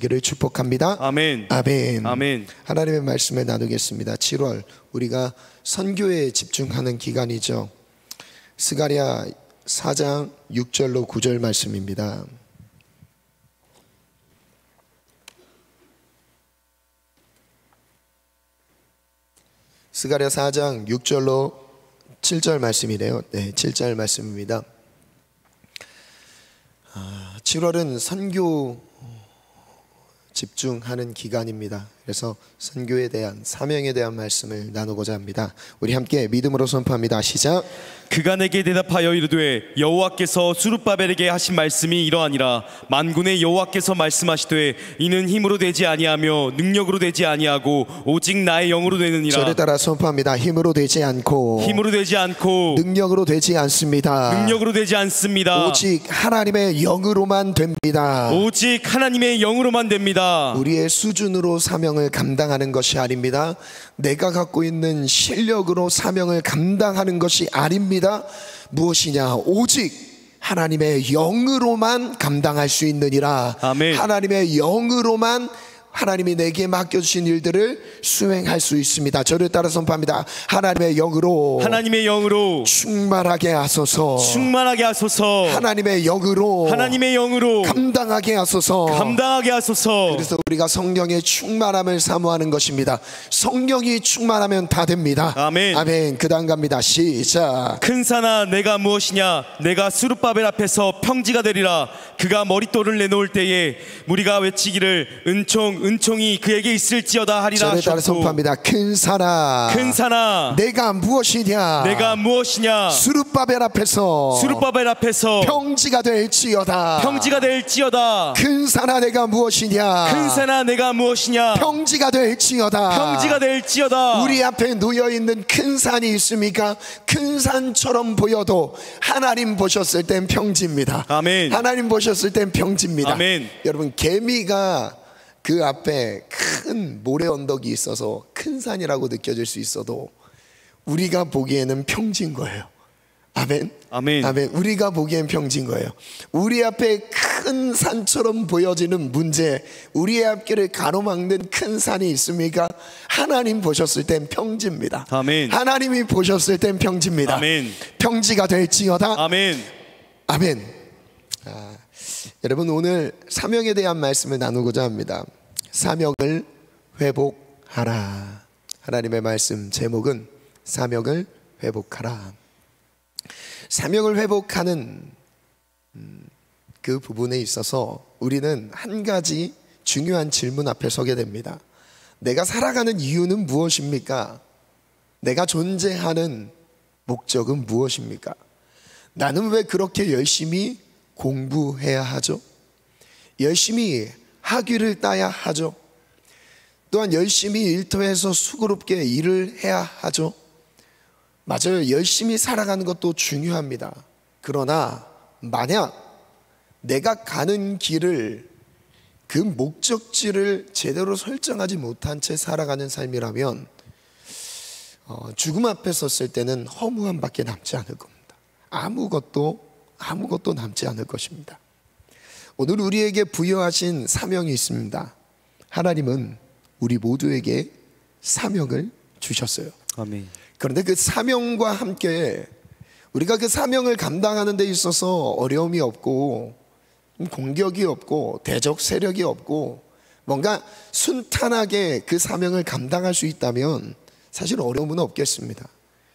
기를 축복합니다. 아멘. 아멘. 아멘. 하나님의 말씀을 나누겠습니다. 7월 우리가 선교에 집중하는 기간이죠. 스가랴 4장 6절로 9절 말씀입니다. 스가랴 4장 6절로 7절 말씀이래요. 네, 7절 말씀입니다. 7월은 선교 집중하는 기간입니다. 그래서 선교에 대한 사명에 대한 말씀을 나누고자 합니다. 우리 함께 믿음으로 선포합니다. 시작. 그가 내게 대답하여 이르되 여호와께서 스룹바벨에게 하신 말씀이 이러하니라. 만군의 여호와께서 말씀하시되 이는 힘으로 되지 아니하며 능력으로 되지 아니하고 오직 나의 영으로 되느니라. 저를 따라 선포합니다. 힘으로 되지 않고 능력으로 되지 않습니다. 능력으로 되지 않습니다. 오직 하나님의 영으로만 됩니다. 오직 하나님의 영으로만 됩니다. 우리의 수준으로 사명을 감당하는 것이 아닙니다. 내가 갖고 있는 실력으로 사명을 감당하는 것이 아닙니다. 무엇이냐? 오직 하나님의 영으로만 감당할 수 있느니라. 아멘. 하나님의 영으로만 하나님이 내게 맡겨주신 일들을 수행할 수 있습니다. 저를 따라 선포합니다. 하나님의 영으로 충만하게 하소서. 하나님의 영으로 감당하게 하소서. 그래서 우리가 성령의 충만함을 사모하는 것입니다. 성령이 충만하면 다 됩니다. 아멘. 아멘. 그 다음 갑니다. 시작. 큰 산아 내가 무엇이냐? 내가 스룹바벨 앞에서 평지가 되리라. 그가 머릿돌을 내놓을 때에 무리가 외치기를 은총이 그에게 있을지어다 하리라. 저를 따라 선포합니다. 큰 산아 내가 무엇이냐? 스룹바벨 앞에서 평지가 될지어다. 큰 산아 내가 무엇이냐? 평지가 될지어다. 우리 앞에 놓여있는 큰 산이 있습니까? 큰 산처럼 보여도 하나님 보셨을 땐 평지입니다. 아멘. 하나님 보셨을 땐 평지입니다. 아멘. 여러분, 개미가 그 앞에 큰 모래 언덕이 있어서 큰 산이라고 느껴질 수 있어도 우리가 보기에는 평지인 거예요. 아멘. 아멘. 아멘. 우리가 보기엔 평지인 거예요. 우리 앞에 큰 산처럼 보여지는 문제, 우리의 앞길을 가로막는 큰 산이 있습니까? 하나님 보셨을 땐 평지입니다. 아멘. 하나님이 보셨을 땐 평지입니다. 아멘. 평지가 될지어다. 아멘. 아멘. 여러분, 오늘 사명에 대한 말씀을 나누고자 합니다. 사명을 회복하라. 하나님의 말씀 제목은 사명을 회복하라. 사명을 회복하는 그 부분에 있어서 우리는 한 가지 중요한 질문 앞에 서게 됩니다. 내가 살아가는 이유는 무엇입니까? 내가 존재하는 목적은 무엇입니까? 나는 왜 그렇게 열심히 공부해야 하죠? 열심히 학위를 따야 하죠? 또한 열심히 일터에서 수고롭게 일을 해야 하죠? 맞아요. 열심히 살아가는 것도 중요합니다. 그러나 만약 내가 가는 길을, 그 목적지를 제대로 설정하지 못한 채 살아가는 삶이라면 죽음 앞에 섰을 때는 허무함밖에 남지 않을 겁니다. 아무것도 남지 않을 것입니다. 오늘 우리에게 부여하신 사명이 있습니다. 하나님은 우리 모두에게 사명을 주셨어요. 아멘. 그런데 그 사명과 함께 우리가 그 사명을 감당하는 데 있어서 어려움이 없고 공격이 없고 대적 세력이 없고 뭔가 순탄하게 그 사명을 감당할 수 있다면 사실 어려움은 없겠습니다.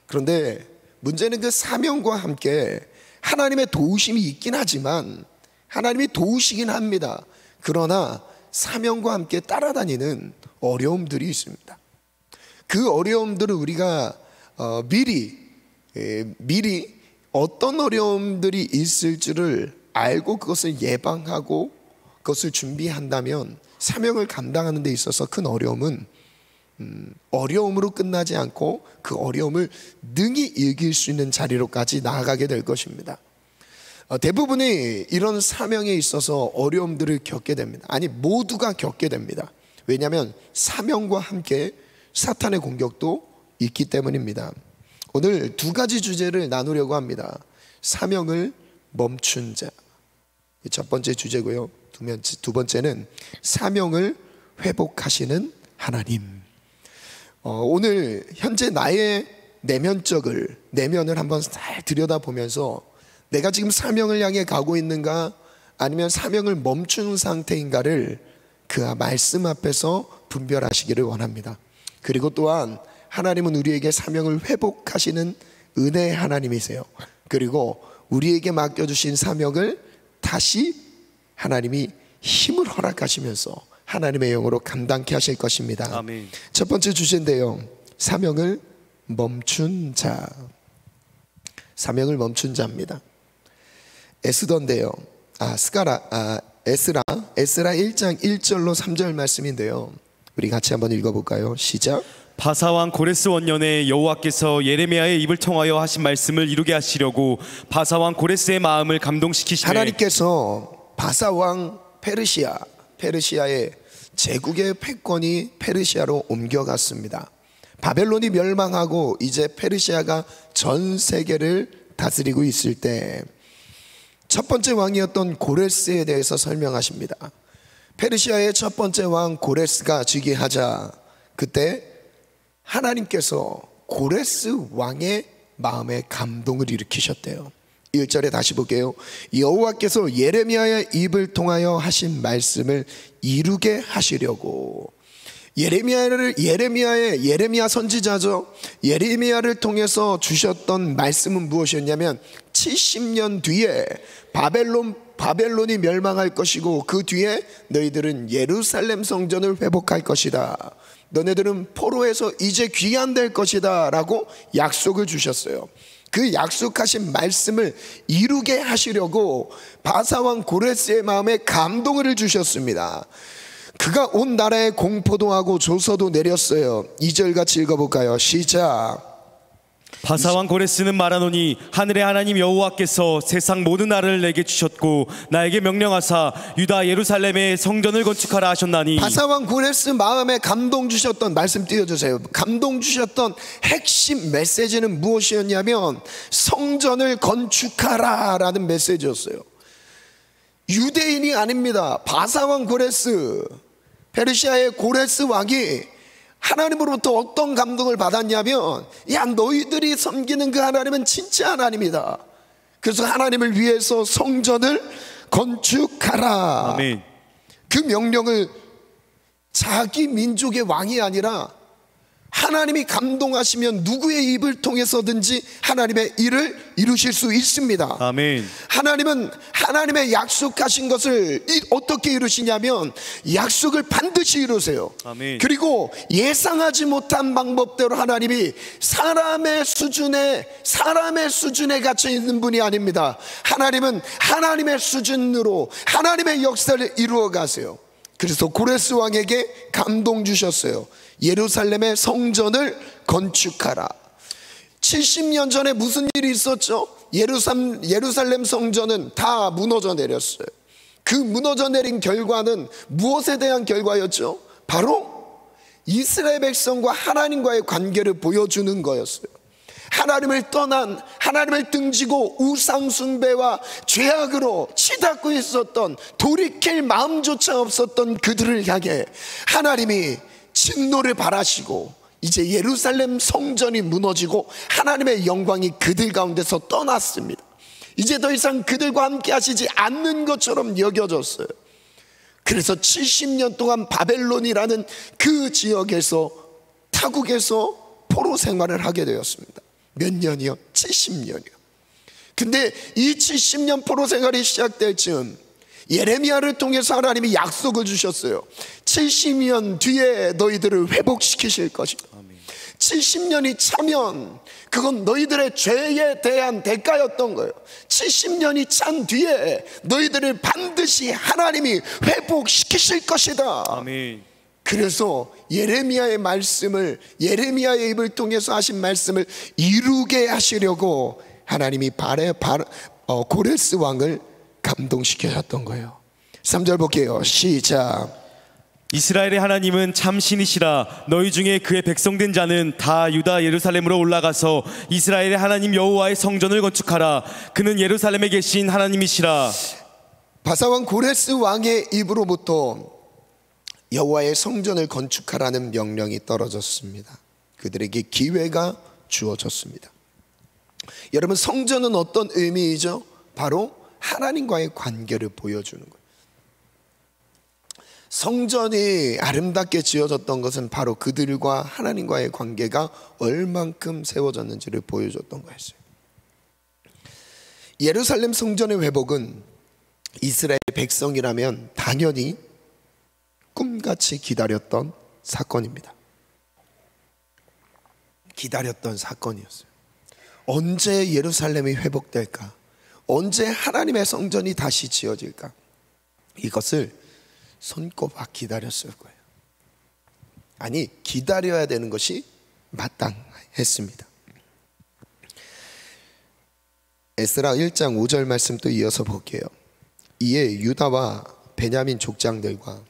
그런데 문제는 그 사명과 함께 하나님의 도우심이 있긴 하지만, 하나님이 도우시긴 합니다. 그러나 사명과 함께 따라다니는 어려움들이 있습니다. 그 어려움들을 우리가 미리 어떤 어려움들이 있을지를 알고 그것을 예방하고 그것을 준비한다면 사명을 감당하는 데 있어서 큰 어려움은 어려움으로 끝나지 않고 그 어려움을 능히 이길 수 있는 자리로까지 나아가게 될 것입니다. 대부분이 이런 사명에 있어서 어려움들을 겪게 됩니다. 아니, 모두가 겪게 됩니다. 왜냐하면 사명과 함께 사탄의 공격도 있기 때문입니다. 오늘 두 가지 주제를 나누려고 합니다. 사명을 멈춘 자, 첫 번째 주제고요. 두 번째는 사명을 회복하시는 하나님. 오늘 현재 나의 내면을 한번 잘 들여다보면서 내가 지금 사명을 향해 가고 있는가, 아니면 사명을 멈춘 상태인가를 그 말씀 앞에서 분별하시기를 원합니다. 그리고 또한 하나님은 우리에게 사명을 회복하시는 은혜의 하나님이세요. 그리고 우리에게 맡겨주신 사명을 다시 하나님이 힘을 허락하시면서 하나님의 영으로 감당케 하실 것입니다. 아멘. 첫 번째 주제인데요, 사명을 멈춘 자. 사명을 멈춘 자입니다. 에스더인데요, 에스라 1장 1절로 3절 말씀인데요, 우리 같이 한번 읽어볼까요? 시작. 바사왕 고레스 원년에 여호와께서 예레미야의 입을 통하여 하신 말씀을 이루게 하시려고 바사왕 고레스의 마음을 감동시키시되, 하나님께서 바사왕 페르시아의 제국의 패권이 페르시아로 옮겨갔습니다. 바벨론이 멸망하고 이제 페르시아가 전 세계를 다스리고 있을 때 첫 번째 왕이었던 고레스에 대해서 설명하십니다. 페르시아의 첫 번째 왕 고레스가 즉위하자 그때 하나님께서 고레스 왕의 마음에 감동을 일으키셨대요. 1절에 다시 볼게요. 여호와께서 예레미야의 입을 통하여 하신 말씀을 이루게 하시려고. 예레미야 선지자죠. 예레미야를 통해서 주셨던 말씀은 무엇이었냐면 70년 뒤에 바벨론이 멸망할 것이고 그 뒤에 너희들은 예루살렘 성전을 회복할 것이다. 너네들은 포로에서 이제 귀환될 것이다 라고 약속을 주셨어요. 그 약속하신 말씀을 이루게 하시려고 바사왕 고레스의 마음에 감동을 주셨습니다. 그가 온 나라에 공포도 하고 조서도 내렸어요. 2절 같이 읽어볼까요? 시작. 바사왕 고레스는 말하노니 하늘의 하나님 여호와께서 세상 모든 나라를 내게 주셨고 나에게 명령하사 유다 예루살렘에 성전을 건축하라 하셨나니. 바사왕 고레스 마음에 감동 주셨던 말씀 띄워주세요. 감동 주셨던 핵심 메시지는 무엇이었냐면 성전을 건축하라 라는 메시지였어요. 유대인이 아닙니다. 바사왕 고레스, 페르시아의 고레스 왕이 하나님으로부터 어떤 감동을 받았냐면, 야, 너희들이 섬기는 그 하나님은 진짜 하나님이다. 그래서 하나님을 위해서 성전을 건축하라. 아멘. 그 명령을 자기 민족의 왕이 아니라 하나님이 감동하시면 누구의 입을 통해서든지 하나님의 일을 이루실 수 있습니다. 아멘. 하나님은 하나님의 약속하신 것을 어떻게 이루시냐면 약속을 반드시 이루세요. 아멘. 그리고 예상하지 못한 방법대로 하나님이 사람의 수준에 갇혀 있는 분이 아닙니다. 하나님은 하나님의 수준으로 하나님의 역사를 이루어 가세요. 그래서 고레스 왕에게 감동 주셨어요. 예루살렘의 성전을 건축하라. 70년 전에 무슨 일이 있었죠? 예루살렘 성전은 다 무너져 내렸어요. 그 무너져 내린 결과는 무엇에 대한 결과였죠? 바로 이스라엘 백성과 하나님과의 관계를 보여주는 거였어요. 하나님을 떠난, 하나님을 등지고 우상숭배와 죄악으로 치닫고 있었던, 돌이킬 마음조차 없었던 그들을 향해 하나님이 진노를 발하시고 이제 예루살렘 성전이 무너지고 하나님의 영광이 그들 가운데서 떠났습니다. 이제 더 이상 그들과 함께 하시지 않는 것처럼 여겨졌어요. 그래서 70년 동안 바벨론이라는 그 지역에서, 타국에서 포로 생활을 하게 되었습니다. 몇 년이요? 70년이요. 근데 이 70년 포로 생활이 시작될 즈음 예레미야를 통해서 하나님이 약속을 주셨어요. 70년 뒤에 너희들을 회복시키실 것이다. 70년이 차면 그건 너희들의 죄에 대한 대가였던 거예요. 70년이 찬 뒤에 너희들을 반드시 하나님이 회복시키실 것이다. 아멘. 그래서 예레미야의 예레미야의 입을 통해서 하신 말씀을 이루게 하시려고 하나님이 고레스 왕을 감동시키셨던 거예요. 3절 볼게요. 시작. 이스라엘의 하나님은 참 신이시라. 너희 중에 그의 백성된 자는 다 유다 예루살렘으로 올라가서 이스라엘의 하나님 여호와의 성전을 건축하라. 그는 예루살렘에 계신 하나님이시라. 바사왕 고레스 왕의 입으로부터 여호와의 성전을 건축하라는 명령이 떨어졌습니다. 그들에게 기회가 주어졌습니다. 여러분, 성전은 어떤 의미이죠? 바로 하나님과의 관계를 보여주는 거예요. 성전이 아름답게 지어졌던 것은 바로 그들과 하나님과의 관계가 얼만큼 세워졌는지를 보여줬던 거였어요. 예루살렘 성전의 회복은 이스라엘 백성이라면 당연히 꿈같이 기다렸던 사건입니다. 기다렸던 사건이었어요. 언제 예루살렘이 회복될까? 언제 하나님의 성전이 다시 지어질까? 이것을 손꼽아 기다렸을 거예요. 아니, 기다려야 되는 것이 마땅했습니다. 에스라 1장 5절 말씀 또 이어서 볼게요. 이에 유다와 베냐민 족장들과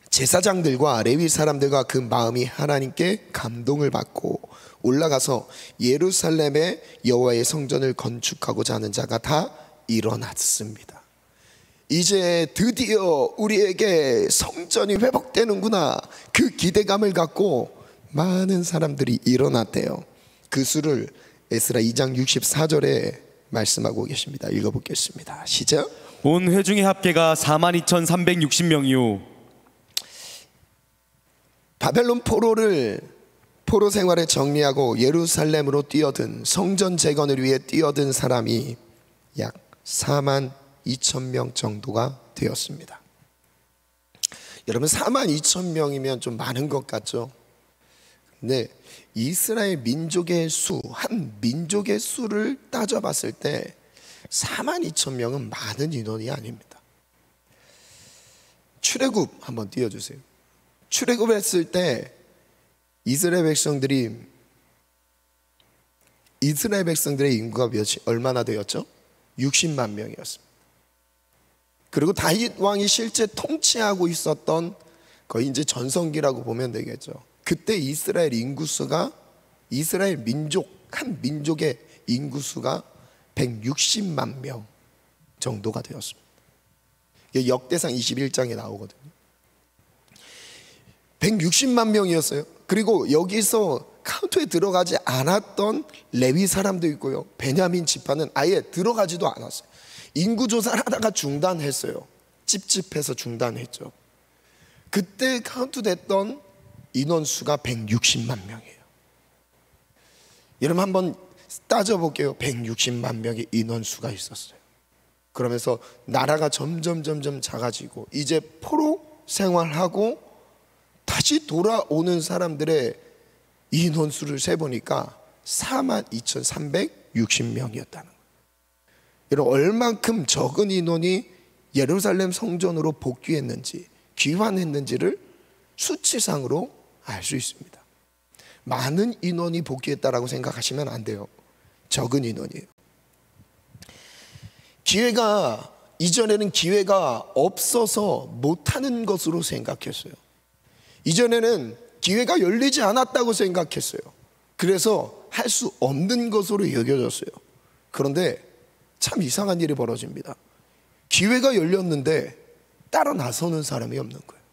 제사장들과 레위 사람들과 그 마음이 하나님께 감동을 받고 올라가서 예루살렘에 여호와의 성전을 건축하고자 하는 자가 다 일어났습니다. 이제 드디어 우리에게 성전이 회복되는구나, 그 기대감을 갖고 많은 사람들이 일어났대요. 그 수를 에스라 2장 64절에 말씀하고 계십니다. 읽어보겠습니다. 시작. 온 회중의 합계가 42,360명이요. 바벨론 포로 생활을 정리하고 예루살렘으로 뛰어든, 성전 재건을 위해 뛰어든 사람이 약 42,000명 정도가 되었습니다. 여러분, 42,000명이면 좀 많은 것 같죠? 근데 이스라엘 민족의 수, 한 민족의 수를 따져봤을 때 42,000명은 많은 인원이 아닙니다. 출애굽 한번 띄워주세요. 출애굽했을 때 이스라엘 백성들의 인구가 얼마나 되었죠? 60만 명이었습니다. 그리고 다윗 왕이 실제 통치하고 있었던 거의 이제 전성기라고 보면 되겠죠. 그때 이스라엘 인구수가, 이스라엘 민족, 한 민족의 인구수가 160만 명 정도가 되었습니다. 이게 역대상 21장에 나오거든요. 160만 명이었어요. 그리고 여기서 카운트에 들어가지 않았던 레위 사람도 있고요. 베냐민 지파는 아예 들어가지도 않았어요. 인구조사를 하다가 중단했어요. 찝찝해서 중단했죠. 그때 카운트됐던 인원수가 160만 명이에요. 여러분 한번 따져볼게요. 160만 명의 인원수가 있었어요. 그러면서 나라가 점점 작아지고 이제 포로 생활하고 다시 돌아오는 사람들의 인원수를 세보니까 42,360명이었다는 거예요. 여러분, 얼만큼 적은 인원이 예루살렘 성전으로 복귀했는지, 귀환했는지를 수치상으로 알 수 있습니다. 많은 인원이 복귀했다라고 생각하시면 안 돼요. 적은 인원이에요. 이전에는 기회가 없어서 못하는 것으로 생각했어요. 이전에는 기회가 열리지 않았다고 생각했어요. 그래서 할 수 없는 것으로 여겨졌어요. 그런데 참 이상한 일이 벌어집니다. 기회가 열렸는데 따라 나서는 사람이 없는 거예요.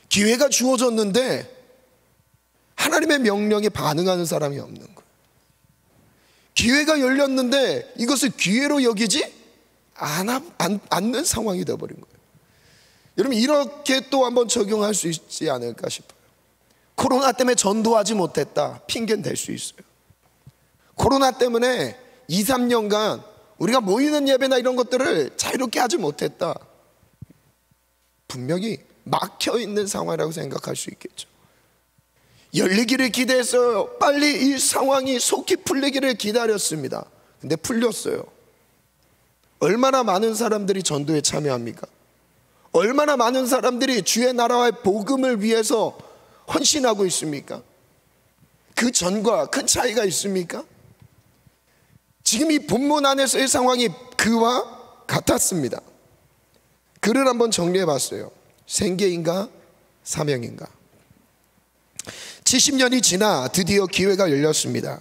기회가 주어졌는데 하나님의 명령에 반응하는 사람이 없는 거예요. 기회가 열렸는데 이것을 기회로 여기지 않는 상황이 되어버린 거예요. 여러분, 이렇게 또 한번 적용할 수 있지 않을까 싶어요. 코로나 때문에 전도하지 못했다, 핑계는 될 수 있어요. 코로나 때문에 2, 3년간 우리가 모이는 예배나 이런 것들을 자유롭게 하지 못했다, 분명히 막혀있는 상황이라고 생각할 수 있겠죠. 열리기를 기대했어요. 빨리 이 상황이 속히 풀리기를 기다렸습니다. 근데 풀렸어요. 얼마나 많은 사람들이 전도에 참여합니까? 얼마나 많은 사람들이 주의 나라와의 복음을 위해서 헌신하고 있습니까? 그 전과 큰 차이가 있습니까? 지금 이 본문 안에서의 상황이 그와 같았습니다. 글을 한번 정리해 봤어요. 생계인가 사명인가? 70년이 지나 드디어 기회가 열렸습니다.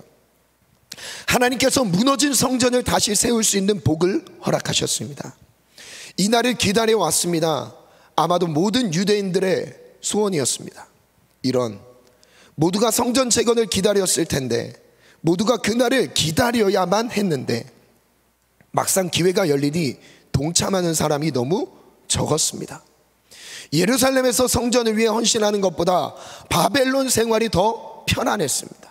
하나님께서 무너진 성전을 다시 세울 수 있는 복을 허락하셨습니다. 이 날을 기다려 왔습니다. 아마도 모든 유대인들의 소원이었습니다. 이런 모두가 성전 재건을 기다렸을 텐데, 모두가 그날을 기다려야만 했는데 막상 기회가 열리니 동참하는 사람이 너무 적었습니다. 예루살렘에서 성전을 위해 헌신하는 것보다 바벨론 생활이 더 편안했습니다.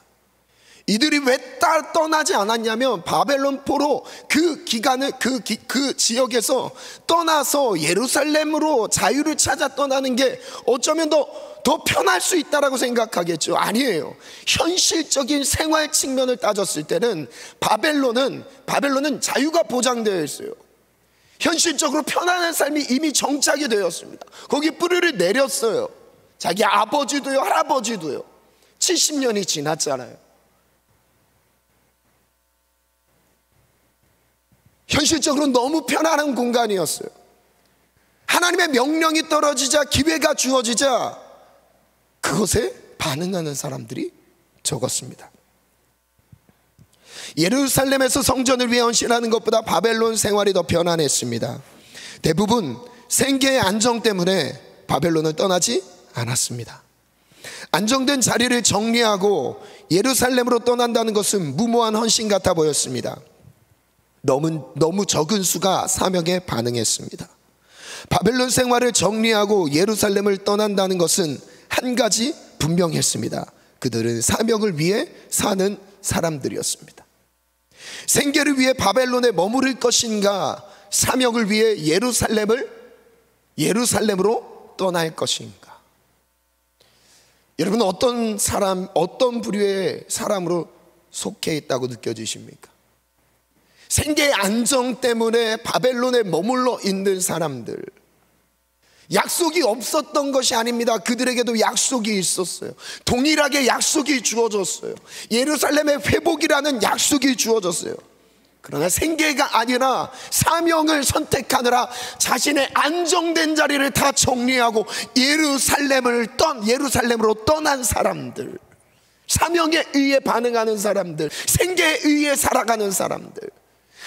이들이 왜 떠나지 않았냐면, 바벨론 포로 그 기간을 그 지역에서 떠나서 예루살렘으로 자유를 찾아 떠나는 게 어쩌면 더 편할 수 있다라고 생각하겠죠. 아니에요. 현실적인 생활 측면을 따졌을 때는 바벨론은 자유가 보장되어 있어요. 현실적으로 편안한 삶이 이미 정착이 되었습니다. 거기 뿌리를 내렸어요. 자기 아버지도요, 할아버지도요. 70년이 지났잖아요. 현실적으로 너무 편안한 공간이었어요. 하나님의 명령이 떨어지자, 기회가 주어지자 그것에 반응하는 사람들이 적었습니다. 예루살렘에서 성전을 위해 헌신하는 것보다 바벨론 생활이 더 편안했습니다. 대부분 생계의 안정 때문에 바벨론을 떠나지 않았습니다. 안정된 자리를 정리하고 예루살렘으로 떠난다는 것은 무모한 헌신 같아 보였습니다. 너무 적은 수가 사명에 반응했습니다. 바벨론 생활을 정리하고 예루살렘을 떠난다는 것은 한 가지 분명했습니다. 그들은 사명을 위해 사는 사람들이었습니다. 생계를 위해 바벨론에 머무를 것인가, 사명을 위해 예루살렘으로 떠날 것인가. 여러분, 어떤 부류의 사람으로 속해 있다고 느껴지십니까? 생계의 안정 때문에 바벨론에 머물러 있는 사람들, 약속이 없었던 것이 아닙니다. 그들에게도 약속이 있었어요. 동일하게 약속이 주어졌어요. 예루살렘의 회복이라는 약속이 주어졌어요. 그러나 생계가 아니라 사명을 선택하느라 자신의 안정된 자리를 다 정리하고 예루살렘으로 떠난 사람들, 사명에 의해 반응하는 사람들, 생계에 의해 살아가는 사람들,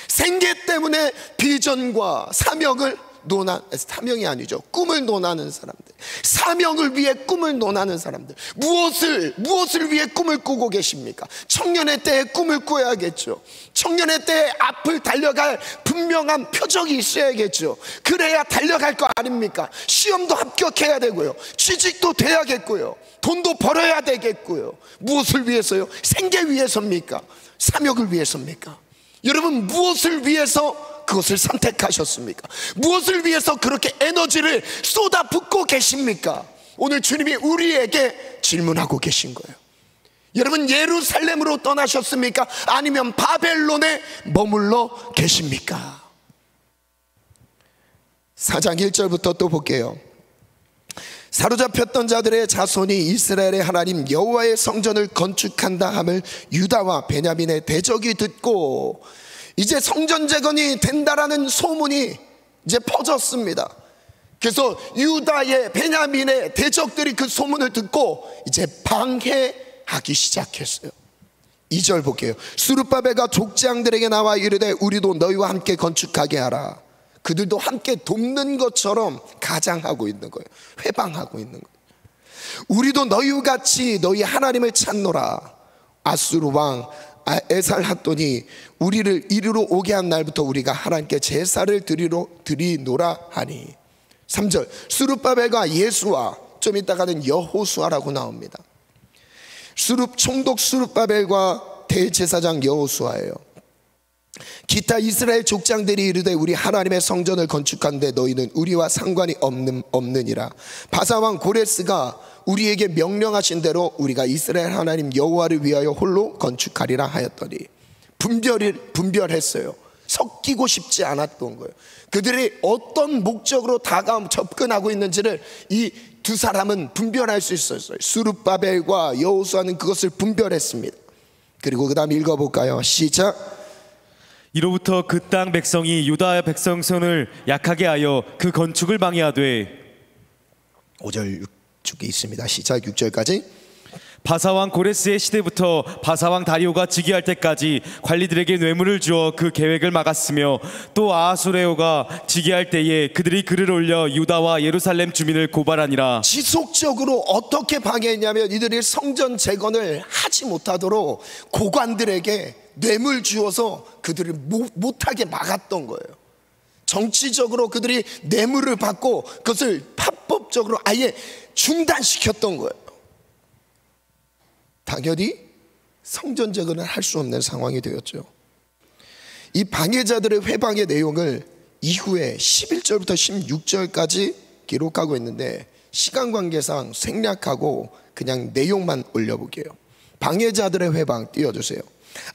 생계 때문에 비전과 사명이 아니죠. 꿈을 논하는 사람들, 사명을 위해 꿈을 논하는 사람들. 무엇을 위해 꿈을 꾸고 계십니까? 청년의 때에 꿈을 꾸어야겠죠. 청년의 때에 앞을 달려갈 분명한 표적이 있어야겠죠. 그래야 달려갈 거 아닙니까? 시험도 합격해야 되고요, 취직도 돼야겠고요, 돈도 벌어야 되겠고요. 무엇을 위해서요? 생계 위해서입니까? 사명을 위해서입니까? 여러분, 무엇을 위해서 그것을 선택하셨습니까? 무엇을 위해서 그렇게 에너지를 쏟아붓고 계십니까? 오늘 주님이 우리에게 질문하고 계신 거예요. 여러분, 예루살렘으로 떠나셨습니까? 아니면 바벨론에 머물러 계십니까? 4장 1절부터 또 볼게요. 사로잡혔던 자들의 자손이 이스라엘의 하나님 여호와의 성전을 건축한다 함을 유다와 베냐민의 대적이 듣고, 이제 성전 재건이 된다라는 소문이 이제 퍼졌습니다. 그래서 유다의, 베냐민의 대적들이 그 소문을 듣고 이제 방해하기 시작했어요. 2절 볼게요. 스룹바벨과 족장들에게 나와 이르되 우리도 너희와 함께 건축하게 하라. 그들도 함께 돕는 것처럼 가장하고 있는 거예요. 회방하고 있는 거예요. 우리도 너희와 같이 너희 하나님을 찾노라. 아수르 왕 에살핫돈이 우리를 이리로 오게 한 날부터 우리가 하나님께 제사를 드리노라 하니. 3절, 스룹바벨과 예수와, 좀 이따가는 여호수아라고 나옵니다. 총독 스룹바벨과 대제사장 여호수아예요. 기타 이스라엘 족장들이 이르되 우리 하나님의 성전을 건축하는데 너희는 우리와 상관이 없느니라. 바사왕 고레스가 우리에게 명령하신 대로 우리가 이스라엘 하나님 여호와를 위하여 홀로 건축하리라 하였더니 분별했어요. 섞이고 싶지 않았던 거예요. 그들이 어떤 목적으로 접근하고 있는지를 이 두 사람은 분별할 수 있었어요. 스룹바벨과 여호수아는 그것을 분별했습니다. 그리고 그 다음 읽어볼까요? 시작. 이로부터 그 땅 백성이 유다 백성 손을 약하게 하여 그 건축을 방해하되. 5절 6절이 있습니다. 시작. 6절까지. 바사왕 고레스의 시대부터 바사왕 다리오가 즉위할 때까지 관리들에게 뇌물을 주어 그 계획을 막았으며, 또 아하수레오가 즉위할 때에 그들이 글을 올려 유다와 예루살렘 주민을 고발하니라. 지속적으로 어떻게 방해했냐면 이들이 성전 재건을 하지 못하도록 고관들에게 뇌물 주어서 그들을 못하게 막았던 거예요. 정치적으로 그들이 뇌물을 받고 그것을 합법적으로 아예 중단시켰던 거예요. 당연히 성전 재건을 할 수 없는 상황이 되었죠. 이 방해자들의 회방의 내용을 이후에 11절부터 16절까지 기록하고 있는데, 시간 관계상 생략하고 그냥 내용만 올려볼게요. 방해자들의 회방 띄워주세요.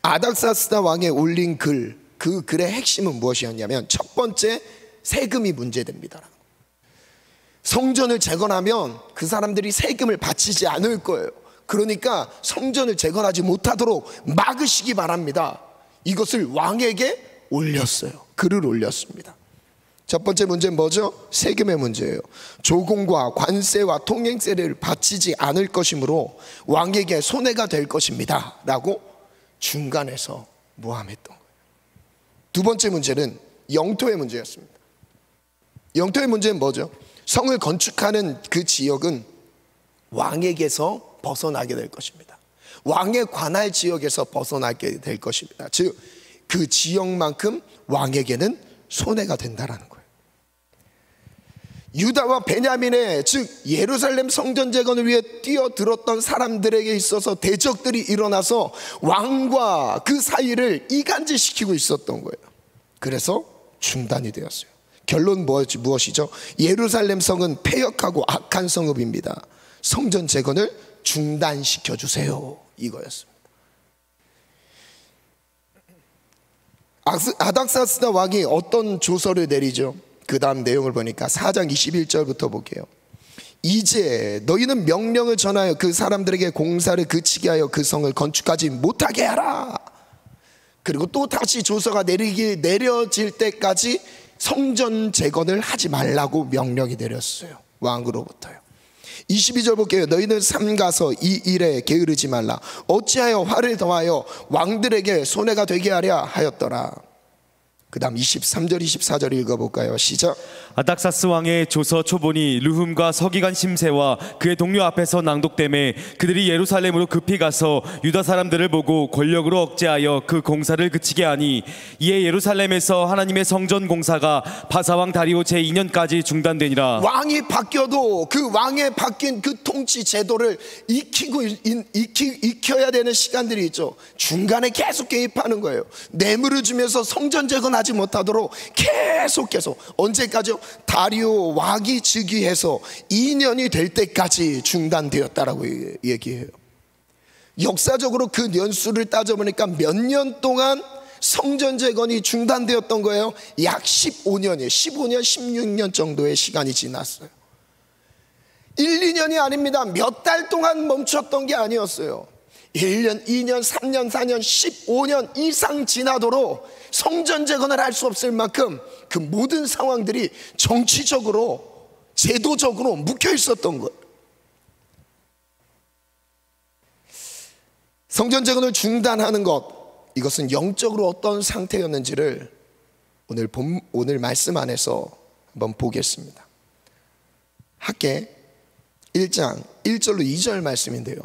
아닥사스다 왕에 올린 글, 그 글의 핵심은 무엇이었냐면, 첫 번째, 세금이 문제됩니다. 성전을 재건하면 그 사람들이 세금을 바치지 않을 거예요. 그러니까 성전을 재건하지 못하도록 막으시기 바랍니다. 이것을 왕에게 올렸어요. 글을 올렸습니다. 첫 번째 문제는 뭐죠? 세금의 문제예요. 조공과 관세와 통행세를 바치지 않을 것이므로 왕에게 손해가 될 것입니다 라고 중간에서 모함했던 거예요. 두 번째 문제는 영토의 문제였습니다. 영토의 문제는 뭐죠? 성을 건축하는 그 지역은 왕에게서 벗어나게 될 것입니다. 왕에 관할 지역에서 벗어나게 될 것입니다. 즉, 그 지역만큼 왕에게는 손해가 된다는 거예요. 유다와 베냐민의, 즉 예루살렘 성전 재건을 위해 뛰어들었던 사람들에게 있어서 대적들이 일어나서 왕과 그 사이를 이간질시키고 있었던 거예요. 그래서 중단이 되었어요. 결론 무엇이죠? 예루살렘 성은 패역하고 악한 성읍입니다. 성전 재건을 중단시켜 주세요, 이거였습니다. 아닥사스다 왕이 어떤 조서를 내리죠? 그 다음 내용을 보니까 4장 21절부터 볼게요. 이제 너희는 명령을 전하여 그 사람들에게 공사를 그치게 하여 그 성을 건축하지 못하게 하라. 그리고 또 다시 조서가 내려질 때까지 성전 재건을 하지 말라고 명령이 내렸어요, 왕으로부터요. 22절 볼게요. 너희는 삼가서 이 일에 게으르지 말라. 어찌하여 화를 더하여 왕들에게 손해가 되게 하랴 하였더라. 그 다음 23절 24절 읽어볼까요? 시작. 아닥사스 왕의 조서 초본이 르훔과 서기관 심세와 그의 동료 앞에서 낭독되매 그들이 예루살렘으로 급히 가서 유다 사람들을 보고 권력으로 억제하여 그 공사를 그치게 하니, 이에 예루살렘에서 하나님의 성전 공사가 바사왕 다리오 제2년까지 중단되니라. 왕이 바뀌어도 그 왕의 바뀐 그 통치 제도를 익혀야 되는 시간들이 있죠. 중간에 계속 개입하는 거예요. 뇌물을 주면서 성전 재건하지 못하도록 계속 언제까지요? 다리오 왕이 즉위해서 2년이 될 때까지 중단되었다라고 얘기해요. 역사적으로 그 년수를 따져보니까 몇 년 동안 성전 재건이 중단되었던 거예요? 약 15년이에요. 15년, 16년 정도의 시간이 지났어요. 1, 2년이 아닙니다. 몇 달 동안 멈췄던 게 아니었어요. 1년, 2년, 3년, 4년, 15년 이상 지나도록 성전 재건을 할 수 없을 만큼 그 모든 상황들이 정치적으로, 제도적으로 묶여 있었던 거예요. 성전 재건을 중단하는 것, 이것은 영적으로 어떤 상태였는지를 오늘 말씀 안에서 한번 보겠습니다. 학개 1장 1절로 2절 말씀인데요,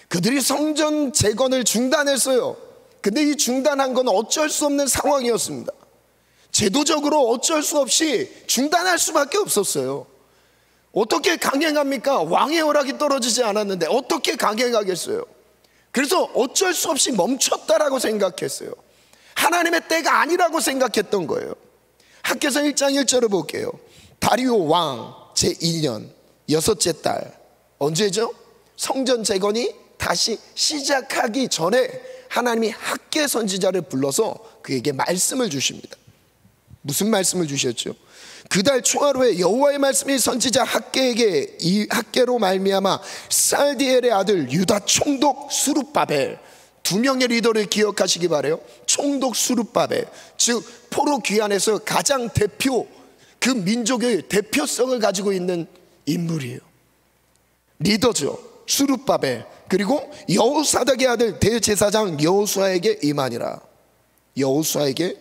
그들이 성전 재건을 중단했어요. 근데 이 중단한 건 어쩔 수 없는 상황이었습니다. 제도적으로 어쩔 수 없이 중단할 수밖에 없었어요. 어떻게 강행합니까? 왕의 허락이 떨어지지 않았는데 어떻게 강행하겠어요? 그래서 어쩔 수 없이 멈췄다라고 생각했어요. 하나님의 때가 아니라고 생각했던 거예요. 학개서 1장 1절을 볼게요. 다리오 왕 제2년 6째 달, 언제죠? 성전 재건이 다시 시작하기 전에 하나님이 학개 선지자를 불러서 그에게 말씀을 주십니다. 무슨 말씀을 주셨죠? 그달 초하루에 여호와의 말씀이 선지자 학개에게, 이 학개로 말미암아 살디엘의 아들 유다 총독 수룹바벨, 두 명의 리더를 기억하시기 바라요. 총독 수룹바벨, 즉 포로 귀환에서 가장 그 민족의 대표성을 가지고 있는 인물이에요. 리더죠. 수룹바벨 그리고 여호사닥의 아들 대제사장 여호수아에게 임하니라. 여호수아에게,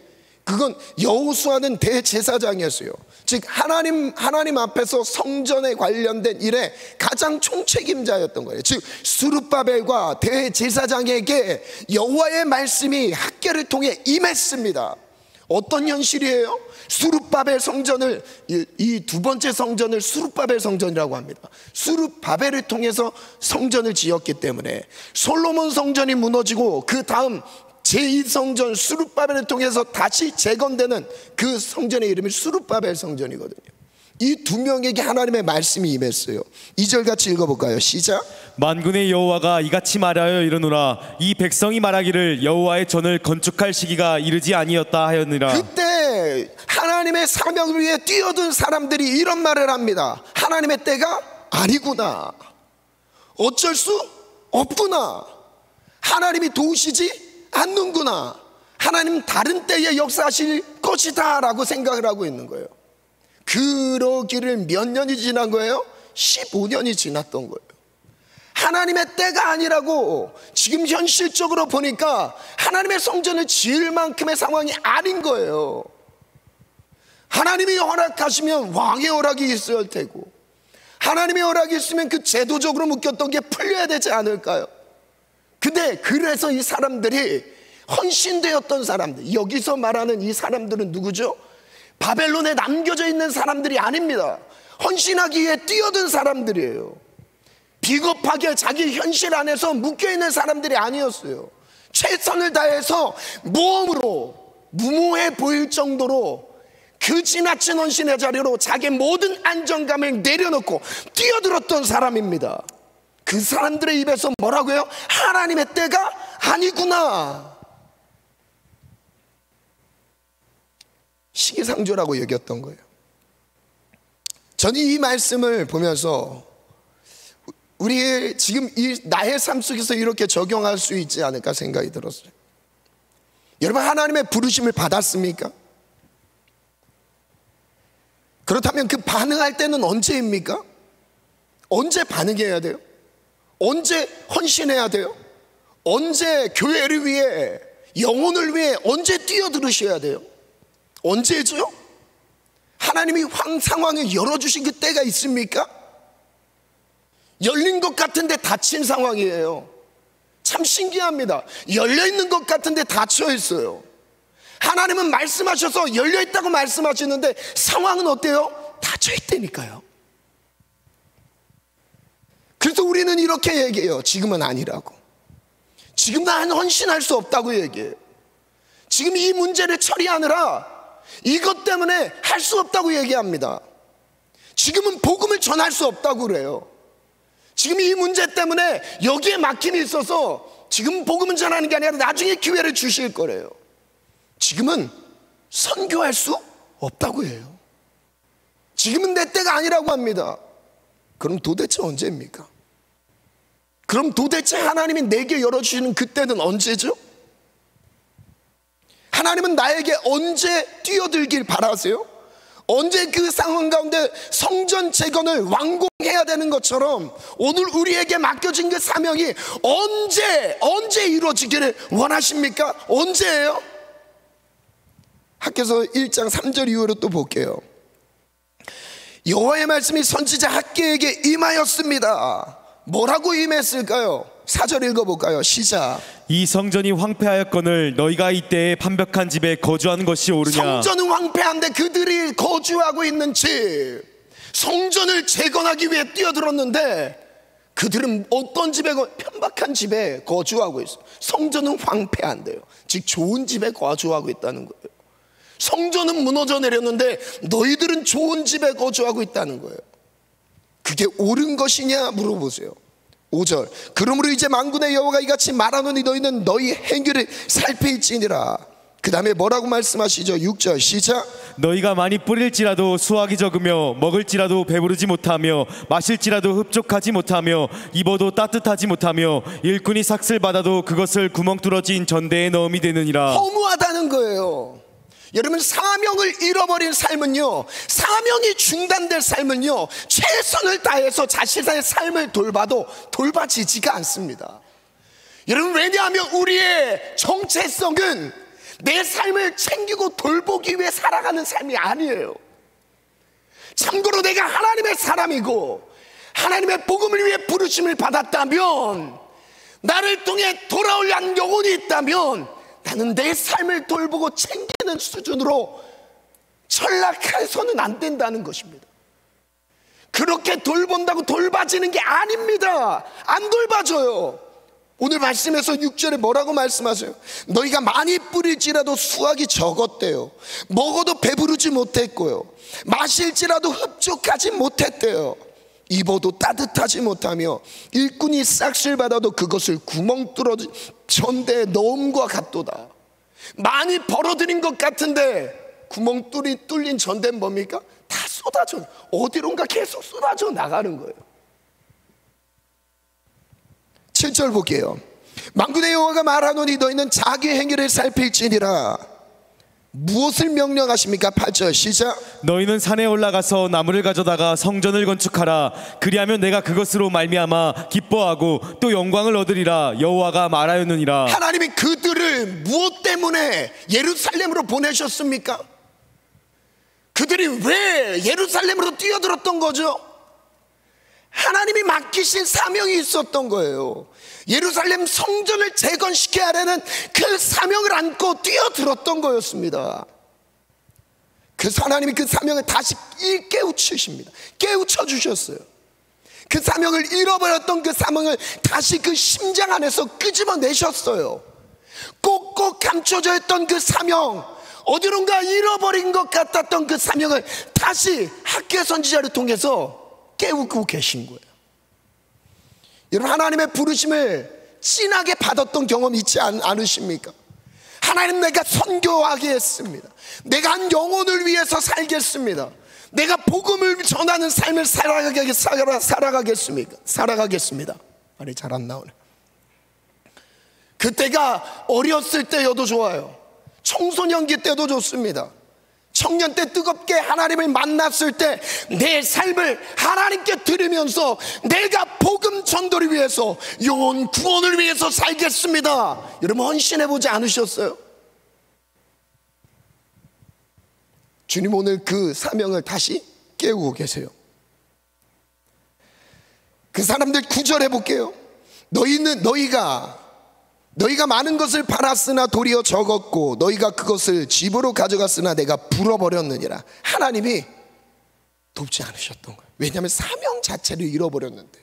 그건 여호수아는 대제사장이었어요. 즉 하나님 앞에서 성전에 관련된 일에 가장 총책임자였던 거예요. 즉 수룹바벨과 대제사장에게 여호와의 말씀이 학계를 통해 임했습니다. 어떤 현실이에요? 수룹바벨 성전을, 이 두 번째 성전을 수룹바벨 성전이라고 합니다. 수룹바벨을 통해서 성전을 지었기 때문에 솔로몬 성전이 무너지고 그 다음 제2성전 수룹바벨을 통해서 다시 재건되는 그 성전의 이름이 수룹바벨 성전이거든요. 이 두 명에게 하나님의 말씀이 임했어요. 2절 같이 읽어볼까요? 시작. 만군의 여호와가 이같이 말하여 이르노라. 이 백성이 말하기를 여호와의 전을 건축할 시기가 이르지 아니었다 하였느라. 그때 하나님의 사명을 위해 뛰어든 사람들이 이런 말을 합니다. 하나님의 때가 아니구나. 어쩔 수 없구나. 하나님이 도우시지 않는구나. 하나님 다른 때에 역사하실 것이다 라고 생각을 하고 있는 거예요. 그러기를 몇 년이 지난 거예요? 15년이 지났던 거예요. 하나님의 때가 아니라고. 지금 현실적으로 보니까 하나님의 성전을 지을 만큼의 상황이 아닌 거예요. 하나님이 허락하시면 왕의 허락이 있어야 할 테고, 하나님의 허락이 있으면 그 제도적으로 묶였던 게 풀려야 되지 않을까요? 근데 그래서 이 사람들이 헌신되었던 사람들, 여기서 말하는 이 사람들은 누구죠? 바벨론에 남겨져 있는 사람들이 아닙니다. 헌신하기 위해 뛰어든 사람들이에요. 비겁하게 자기 현실 안에서 묶여있는 사람들이 아니었어요. 최선을 다해서 모험으로 무모해 보일 정도로 그 지나친 헌신의 자리로 자기 모든 안정감을 내려놓고 뛰어들었던 사람입니다. 그 사람들의 입에서 뭐라고요? 하나님의 때가 아니구나. 시기상조라고 여겼던 거예요. 저는 이 말씀을 보면서 우리의 지금 이 나의 삶 속에서 이렇게 적용할 수 있지 않을까 생각이 들었어요. 여러분, 하나님의 부르심을 받았습니까? 그렇다면 그 반응할 때는 언제입니까? 언제 반응해야 돼요? 언제 헌신해야 돼요? 언제 교회를 위해, 영혼을 위해 언제 뛰어들으셔야 돼요? 언제죠? 하나님이 상황을 열어주신 그 때가 있습니까? 열린 것 같은데 닫힌 상황이에요. 참 신기합니다. 열려있는 것 같은데 닫혀있어요. 하나님은 말씀하셔서 열려있다고 말씀하시는데 상황은 어때요? 닫혀있다니까요. 그래서 우리는 이렇게 얘기해요. 지금은 아니라고. 지금 난 헌신할 수 없다고 얘기해요. 지금 이 문제를 처리하느라 이것 때문에 할 수 없다고 얘기합니다. 지금은 복음을 전할 수 없다고 그래요. 지금 이 문제 때문에 여기에 막힘이 있어서 지금 복음은 전하는 게 아니라 나중에 기회를 주실 거래요. 지금은 선교할 수 없다고 해요. 지금은 내 때가 아니라고 합니다. 그럼 도대체 언제입니까? 그럼 도대체 하나님이 내게 열어주시는 그때는 언제죠? 하나님은 나에게 언제 뛰어들길 바라세요? 언제 그 상황 가운데 성전 재건을 완공해야 되는 것처럼 오늘 우리에게 맡겨진 그 사명이 언제 이루어지기를 원하십니까? 언제예요? 학개서 1장 3절 이후로 또 볼게요. 여호와의 말씀이 선지자 학개에게 임하였습니다. 뭐라고 임했을까요? 4절 읽어볼까요? 시작. 이 성전이 황폐하였거늘 너희가 이때에 판벽한 집에 거주하는 것이 옳으냐. 성전은 황폐한데 그들이 거주하고 있는 집, 성전을 재건하기 위해 뛰어들었는데 그들은 어떤 집에, 편박한 집에 거주하고 있어요. 성전은 황폐한데요, 즉 좋은 집에 거주하고 있다는 거예요. 성전은 무너져 내렸는데 너희들은 좋은 집에 거주하고 있다는 거예요. 그게 옳은 것이냐 물어보세요. 5절. 그러므로 이제 만군의 여호와가 이같이 말하노니 너희는 너희 행위를 살필지니라. 그 다음에 뭐라고 말씀하시죠? 6절 시작. 너희가 많이 뿌릴지라도 수확이 적으며 먹을지라도 배부르지 못하며 마실지라도 흡족하지 못하며 입어도 따뜻하지 못하며 일꾼이 삭슬 받아도 그것을 구멍 뚫어진 전대에 넣음이 되느니라. 허무하다는 거예요. 여러분, 사명을 잃어버린 삶은요, 사명이 중단될 삶은요, 최선을 다해서 자신의 삶을 돌봐도 돌봐지지가 않습니다. 여러분, 왜냐하면 우리의 정체성은 내 삶을 챙기고 돌보기 위해 살아가는 삶이 아니에요. 참고로 내가 하나님의 사람이고 하나님의 복음을 위해 부르심을 받았다면, 나를 통해 돌아올 한 영혼이 있다면 나는 내 삶을 돌보고 챙기는 수준으로 전락해서는 안 된다는 것입니다. 그렇게 돌본다고 돌봐지는 게 아닙니다. 안 돌봐줘요. 오늘 말씀에서 6절에 뭐라고 말씀하세요? 너희가 많이 뿌릴지라도 수확이 적었대요. 먹어도 배부르지 못했고요, 마실지라도 흡족하지 못했대요. 입어도 따뜻하지 못하며 일꾼이 싹쓸 받아도 그것을 구멍 뚫어진 전대에 넣음과 같도다. 많이 벌어들인 것 같은데 구멍 뚫린 전대는 뭡니까? 다 쏟아져, 어디론가 계속 쏟아져 나가는 거예요. 7절 볼게요. 만군의 여호와가 말하노니 너희는 자기 행위를 살필지니라. 무엇을 명령하십니까? 8절 시작. 너희는 산에 올라가서 나무를 가져다가 성전을 건축하라. 그리하면 내가 그것으로 말미암아 기뻐하고 또 영광을 얻으리라. 여호와가 말하였느니라. 하나님이 그들을 무엇 때문에 예루살렘으로 보내셨습니까? 그들이 왜 예루살렘으로 뛰어들었던 거죠? 하나님이 맡기신 사명이 있었던 거예요. 예루살렘 성전을 재건시켜야 하는 그 사명을 안고 뛰어들었던 거였습니다. 그래서 하나님이 그 사명을 다시 일깨우치십니다. 깨우쳐 주셨어요. 그 사명을 잃어버렸던 그 사명을 다시 그 심장 안에서 끄집어내셨어요. 꼭꼭 감춰져 있던 그 사명, 어디론가 잃어버린 것 같았던 그 사명을 다시 학교 선지자를 통해서 깨우고 계신 거예요. 여러분, 하나님의 부르심을 진하게 받았던 경험 있지 않으십니까? 하나님, 내가 선교하겠습니다. 내가 한 영혼을 위해서 살겠습니다. 내가 복음을 전하는 삶을 살아가겠습니다. 말이 잘 안 나오네. 그때가 어렸을 때여도 좋아요. 청소년기 때도 좋습니다. 청년 때 뜨겁게 하나님을 만났을 때 내 삶을 하나님께 드리면서 내가 복음 전도를 위해서, 영혼 구원을 위해서 살겠습니다. 여러분, 헌신해보지 않으셨어요? 주님 오늘 그 사명을 다시 깨우고 계세요. 그 사람들 9절 해볼게요. 너희가 많은 것을 팔았으나 도리어 적었고 너희가 그것을 집으로 가져갔으나 내가 불어버렸느니라. 하나님이 돕지 않으셨던 거예요. 왜냐하면 사명 자체를 잃어버렸는데,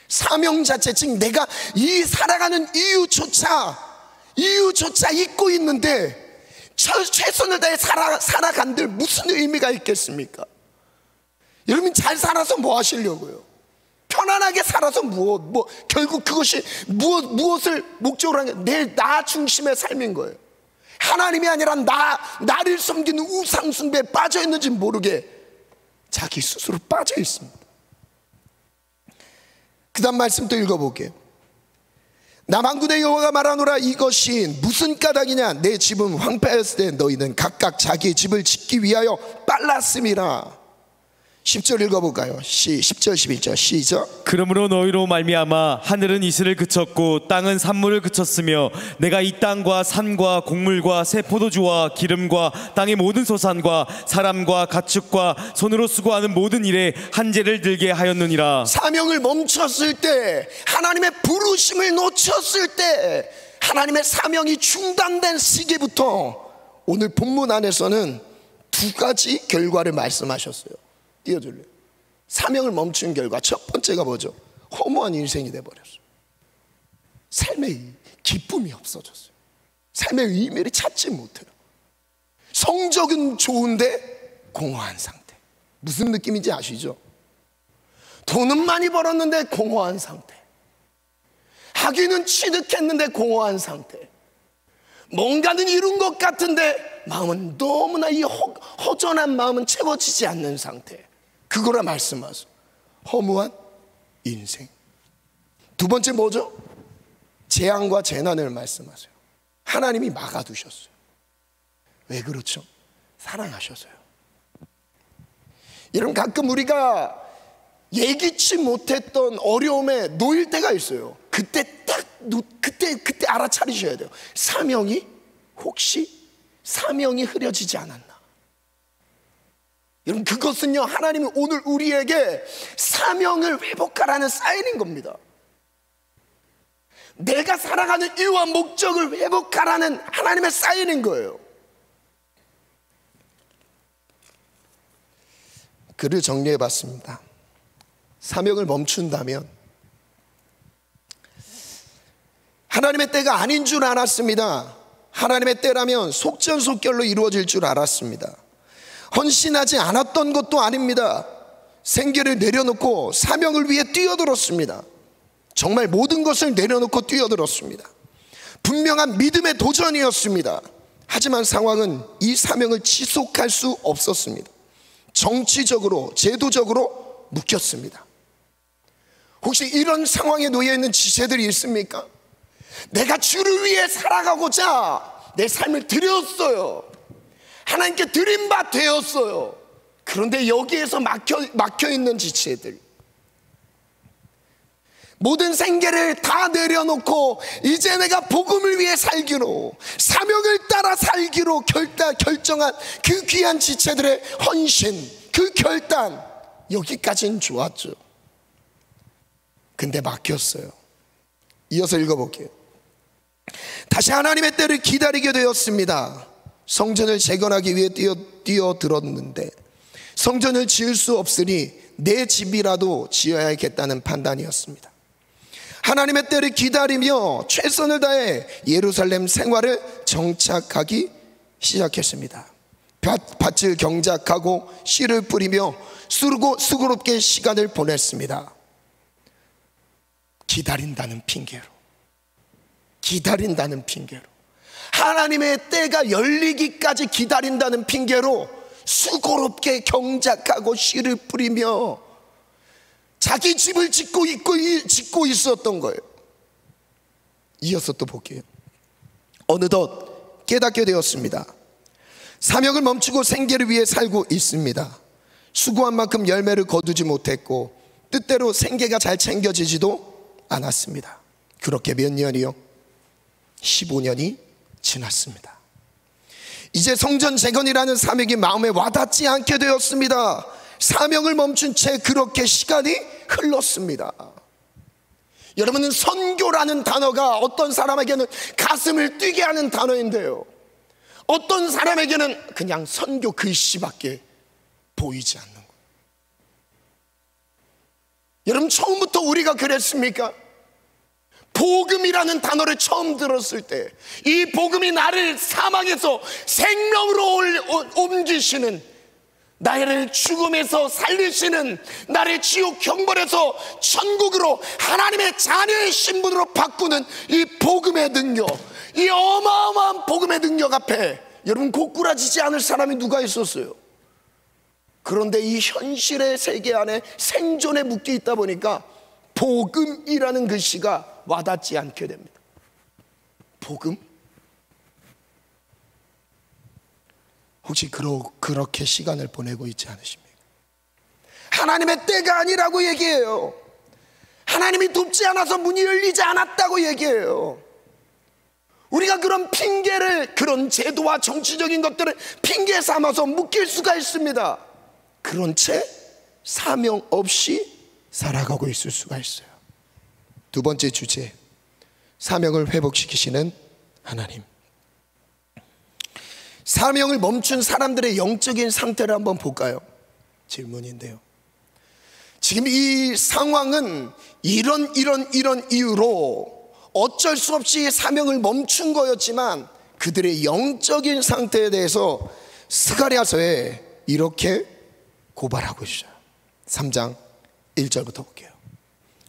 사명 자체, 즉 내가 이 살아가는 이유조차 잊고 있는데 최선을 다해 살아간들 무슨 의미가 있겠습니까? 여러분, 잘 살아서 뭐 하시려고요? 편안하게 살아서 결국 그것이 무엇을 목적으로 하는 게 내 나 중심의 삶인 거예요. 하나님이 아니라 나를 섬기는 우상 숭배에 빠져 있는지 모르게 자기 스스로 빠져 있습니다. 그 다음 말씀 또 읽어볼게요. 나 만군의 여호와가 말하노라. 이것이 무슨 까닭이냐? 내 집은 황폐했을 때 너희는 각각 자기 집을 짓기 위하여 빨랐음이라. 10절 읽어볼까요? 10절 11절 시작. 그러므로 너희로 말미암아 하늘은 이슬을 그쳤고 땅은 산물을 그쳤으며 내가 이 땅과 산과 곡물과 새 포도주와 기름과 땅의 모든 소산과 사람과 가축과 손으로 수고하는 모든 일에 한재를 들게 하였느니라. 사명을 멈췄을 때, 하나님의 부르심을 놓쳤을 때, 하나님의 사명이 중단된 시기부터 오늘 본문 안에서는 두 가지 결과를 말씀하셨어요. 띄워줄래요? 사명을 멈춘 결과 첫 번째가 뭐죠? 허무한 인생이 돼버렸어요. 삶의 기쁨이 없어졌어요. 삶의 의미를 찾지 못해요. 성적은 좋은데 공허한 상태. 무슨 느낌인지 아시죠? 돈은 많이 벌었는데 공허한 상태. 학위는 취득했는데 공허한 상태. 뭔가는 이룬 것 같은데 마음은 너무나 이 허전한 마음은 채워지지 않는 상태. 그거라 말씀하세요. 허무한 인생. 두 번째 뭐죠? 재앙과 재난을 말씀하세요. 하나님이 막아두셨어요. 왜 그렇죠? 사랑하셔서요. 여러분, 가끔 우리가 예기치 못했던 어려움에 놓일 때가 있어요. 그때 그때 알아차리셔야 돼요. 혹시 사명이 흐려지지 않았나? 여러분, 그것은요, 하나님은 오늘 우리에게 사명을 회복하라는 사인인 겁니다. 내가 살아가는 이유와 목적을 회복하라는 하나님의 사인인 거예요. 글을 정리해 봤습니다. 사명을 멈춘다면 하나님의 때가 아닌 줄 알았습니다. 하나님의 때라면 속전속결로 이루어질 줄 알았습니다. 헌신하지 않았던 것도 아닙니다. 생계를 내려놓고 사명을 위해 뛰어들었습니다. 정말 모든 것을 내려놓고 뛰어들었습니다. 분명한 믿음의 도전이었습니다. 하지만 상황은 이 사명을 지속할 수 없었습니다. 정치적으로, 제도적으로 묶였습니다. 혹시 이런 상황에 놓여 있는 지체들이 있습니까? 내가 주를 위해 살아가고자 내 삶을 드렸어요. 하나님께 드린 바 되었어요. 그런데 여기에서 막혀 있는 지체들, 모든 생계를 다 내려놓고 이제 내가 복음을 위해 살기로, 사명을 따라 살기로 결정한 그 귀한 지체들의 헌신, 그 결단, 여기까지는 좋았죠. 근데 막혔어요. 이어서 읽어볼게요. 다시 하나님의 때를 기다리게 되었습니다. 성전을 재건하기 위해 뛰어들었는데 성전을 지을 수 없으니 내 집이라도 지어야겠다는 판단이었습니다. 하나님의 때를 기다리며 최선을 다해 예루살렘 생활을 정착하기 시작했습니다. 밭을 경작하고 씨를 뿌리며 수고롭게 시간을 보냈습니다. 기다린다는 핑계로, 하나님의 때가 열리기까지 기다린다는 핑계로 수고롭게 경작하고 씨를 뿌리며 자기 집을 짓고 있었던 거예요. 이어서 또 볼게요. 어느덧 깨닫게 되었습니다. 사명을 멈추고 생계를 위해 살고 있습니다. 수고한 만큼 열매를 거두지 못했고 뜻대로 생계가 잘 챙겨지지도 않았습니다. 그렇게 몇 년이요? 15년이 지났습니다. 이제 성전 재건이라는 사명이 마음에 와닿지 않게 되었습니다. 사명을 멈춘 채 그렇게 시간이 흘렀습니다. 여러분은 선교라는 단어가 어떤 사람에게는 가슴을 뛰게 하는 단어인데요, 어떤 사람에게는 그냥 선교 글씨밖에 보이지 않는 거예요. 여러분, 처음부터 우리가 그랬습니까? 복음이라는 단어를 처음 들었을 때 이 복음이 나를 사망에서 생명으로 옮기시는, 나를 죽음에서 살리시는, 나를 지옥 형벌에서 천국으로 하나님의 자녀의 신분으로 바꾸는 이 복음의 능력, 이 어마어마한 복음의 능력 앞에 여러분 고꾸라지지 않을 사람이 누가 있었어요? 그런데 이 현실의 세계 안에 생존에 묶여 있다 보니까 복음이라는 글씨가 와닿지 않게 됩니다. 복음? 혹시 그렇게 시간을 보내고 있지 않으십니까? 하나님의 때가 아니라고 얘기해요. 하나님이 돕지 않아서 문이 열리지 않았다고 얘기해요. 우리가 그런 핑계를, 그런 제도와 정치적인 것들을 핑계 삼아서 묶일 수가 있습니다. 그런 채 사명 없이 살아가고 있을 수가 있어요. 두 번째 주제, 사명을 회복시키시는 하나님. 사명을 멈춘 사람들의 영적인 상태를 한번 볼까요? 질문인데요, 지금 이 상황은 이런 이유로 어쩔 수 없이 사명을 멈춘 거였지만 그들의 영적인 상태에 대해서 스가랴서에 이렇게 고발하고 있어요. 3장 1절부터 볼게요.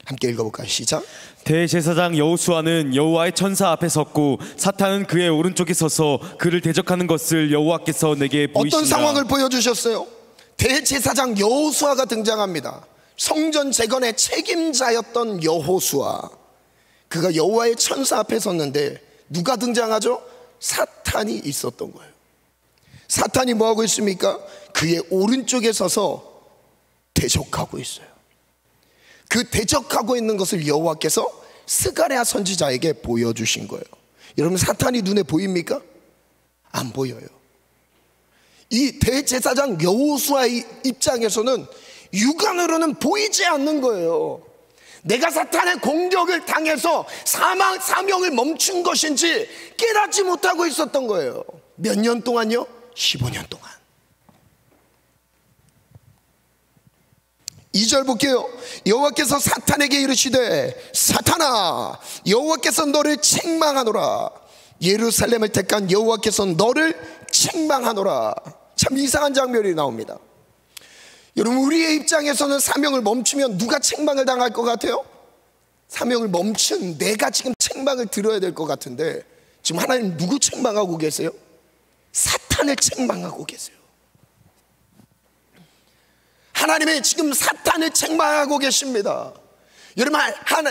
함께 읽어볼까요? 시작. 대제사장 여호수아는 여호와의 천사 앞에 섰고 사탄은 그의 오른쪽에 서서 그를 대적하는 것을 여호와께서 내게 보이시니라. 어떤 상황을 보여주셨어요? 대제사장 여호수아가 등장합니다. 성전 재건의 책임자였던 여호수아, 그가 여호와의 천사 앞에 섰는데 누가 등장하죠? 사탄이 있었던 거예요. 사탄이 뭐하고 있습니까? 그의 오른쪽에 서서 대적하고 있어요. 그 대적하고 있는 것을 여호와께서 스가랴 선지자에게 보여주신 거예요. 여러분, 사탄이 눈에 보입니까? 안 보여요. 이 대제사장 여호수아의 입장에서는 육안으로는 보이지 않는 거예요. 내가 사탄의 공격을 당해서 사명을 멈춘 것인지 깨닫지 못하고 있었던 거예요. 몇 년 동안요? 15년 동안. 2절 볼게요. 여호와께서 사탄에게 이르시되 사탄아, 여호와께서 너를 책망하노라. 예루살렘을 택한 여호와께서 너를 책망하노라. 참 이상한 장면이 나옵니다. 여러분, 우리의 입장에서는 사명을 멈추면 누가 책망을 당할 것 같아요? 사명을 멈춘 내가 지금 책망을 들어야 될 것 같은데, 지금 하나님 누구 책망하고 계세요? 사탄을 책망하고 계세요. 하나님이 지금 사탄을 책망하고 계십니다. 여러분,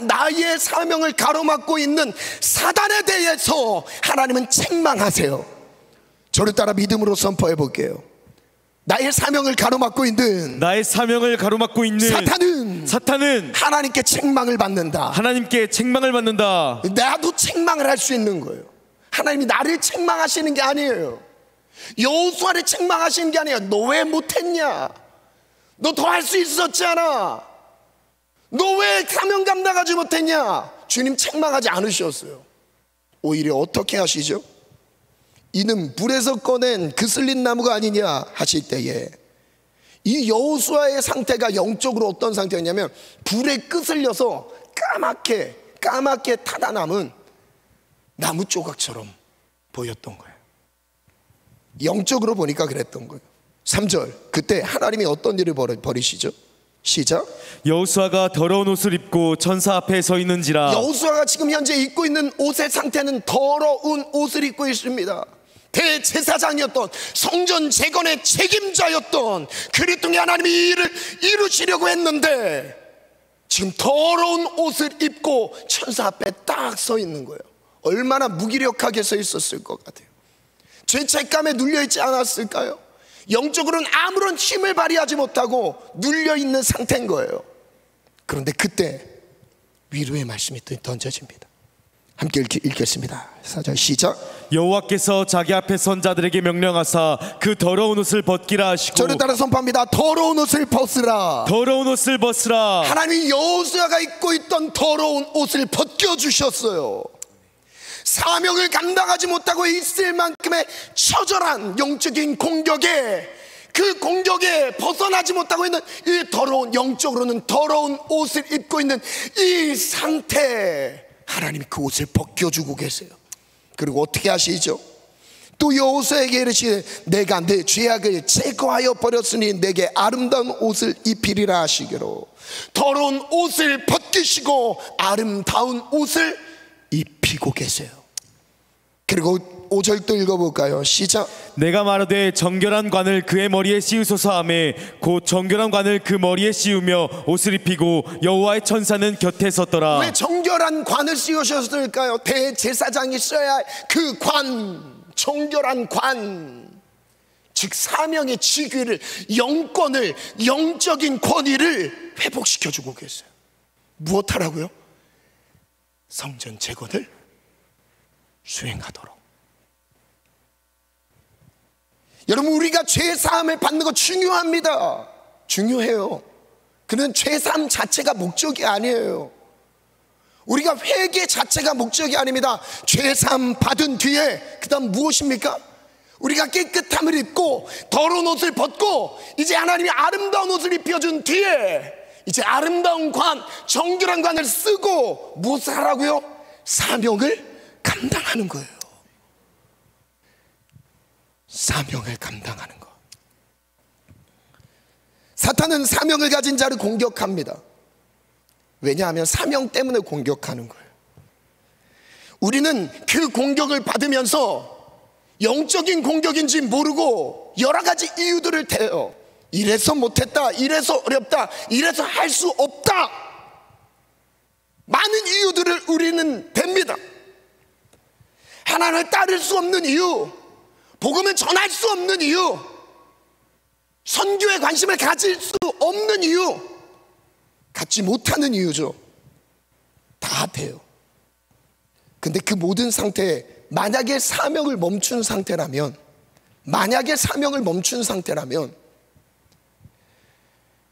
나의 사명을 가로막고 있는 사단에 대해서 하나님은 책망하세요. 저를 따라 믿음으로 선포해 볼게요. 나의 사명을 가로막고 있는 사탄은 하나님께 책망을 받는다. 하나님께 책망을 받는다. 나도 책망을 할 수 있는 거예요. 하나님이 나를 책망하시는 게 아니에요. 여호수아를 책망하시는 게 아니에요. 너 왜 못했냐? 너 더 할 수 있었잖아. 너 왜 사명 감당하지 못했냐? 주님 책망하지 않으셨어요. 오히려 어떻게 하시죠? 이는 불에서 꺼낸 그슬린 나무가 아니냐 하실 때에, 이 여호수아의 상태가 영적으로 어떤 상태였냐면 불에 끄슬려서 까맣게 타다 남은 나무 조각처럼 보였던 거예요. 영적으로 보니까 그랬던 거예요. 3절, 그때 하나님이 어떤 일을 벌이시죠? 시작. 여호수아가 더러운 옷을 입고 천사 앞에 서 있는지라. 여호수아가 지금 현재 입고 있는 옷의 상태는 더러운 옷을 입고 있습니다. 대제사장이었던, 성전 재건의 책임자였던 그랬더니 하나님이 이 일을 이루시려고 했는데 지금 더러운 옷을 입고 천사 앞에 딱 서 있는 거예요. 얼마나 무기력하게 서 있었을 것 같아요. 죄책감에 눌려있지 않았을까요? 영적으로는 아무런 힘을 발휘하지 못하고 눌려있는 상태인 거예요. 그런데 그때 위로의 말씀이 던져집니다. 함께 읽겠습니다. 4절 시작. 여호와께서 자기 앞에 선 자들에게 명령하사 그 더러운 옷을 벗기라 하시고. 저를 따라 선포합니다. 더러운 옷을 벗으라. 더러운 옷을 벗으라. 하나님이 여호수아가 입고 있던 더러운 옷을 벗겨주셨어요. 사명을 감당하지 못하고 있을 만큼의 처절한 영적인 공격에, 그 공격에 벗어나지 못하고 있는 이 더러운, 영적으로는 더러운 옷을 입고 있는 이 상태, 하나님이 그 옷을 벗겨주고 계세요. 그리고 어떻게 하시죠? 또 여호수아에게 이르시되 내가 내 죄악을 제거하여 버렸으니 내게 아름다운 옷을 입히리라 하시기로, 더러운 옷을 벗기시고 아름다운 옷을 입히고 계세요. 그리고 5절 또 읽어볼까요? 시작. 내가 말하되 정결한 관을 그의 머리에 씌우소서 하매 곧 정결한 관을 그 머리에 씌우며 옷을 입히고 여호와의 천사는 곁에 섰더라. 왜 정결한 관을 씌우셨을까요? 대제사장이 써야 할 그 관, 정결한 관, 즉 사명의 직위를, 영권을, 영적인 권위를 회복시켜주고 계세요. 무엇하라고요? 성전 재건을 수행하도록. 여러분, 우리가 죄사함을 받는 거 중요합니다. 중요해요. 그는 죄사함 자체가 목적이 아니에요. 우리가 회개 자체가 목적이 아닙니다. 죄사함 받은 뒤에 그 다음 무엇입니까? 우리가 깨끗함을 입고 더러운 옷을 벗고 이제 하나님이 아름다운 옷을 입혀준 뒤에 이제 아름다운 관, 정결한 관을 쓰고 무엇을 하라고요? 사명을 감당하는 거예요. 사명을 감당하는 것. 사탄은 사명을 가진 자를 공격합니다. 왜냐하면 사명 때문에 공격하는 거예요. 우리는 그 공격을 받으면서 영적인 공격인지 모르고 여러 가지 이유들을 대요. 이래서 못했다, 이래서 어렵다, 이래서 할 수 없다, 많은 이유들을 우리는 댑니다. 하나님을 따를 수 없는 이유, 복음을 전할 수 없는 이유, 선교에 관심을 가질 수 없는 이유, 갖지 못하는 이유죠. 다 합해요. 근데 그 모든 상태에 만약에 사명을 멈춘 상태라면,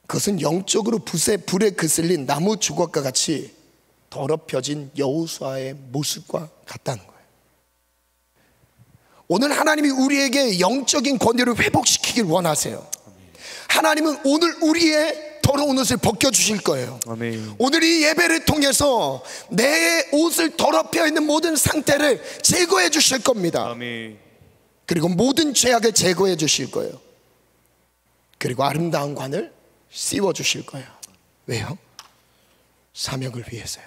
그것은 영적으로 불에 그슬린 나무 조각과 같이 더럽혀진 여호수아의 모습과 같다는 거예요. 오늘 하나님이 우리에게 영적인 권위를 회복시키길 원하세요. 하나님은 오늘 우리의 더러운 옷을 벗겨주실 거예요. 아멘. 오늘 이 예배를 통해서 내 옷을 더럽혀 있는 모든 상태를 제거해 주실 겁니다. 아멘. 그리고 모든 죄악을 제거해 주실 거예요. 그리고 아름다운 관을 씌워 주실 거예요. 왜요? 사명을 위해서요.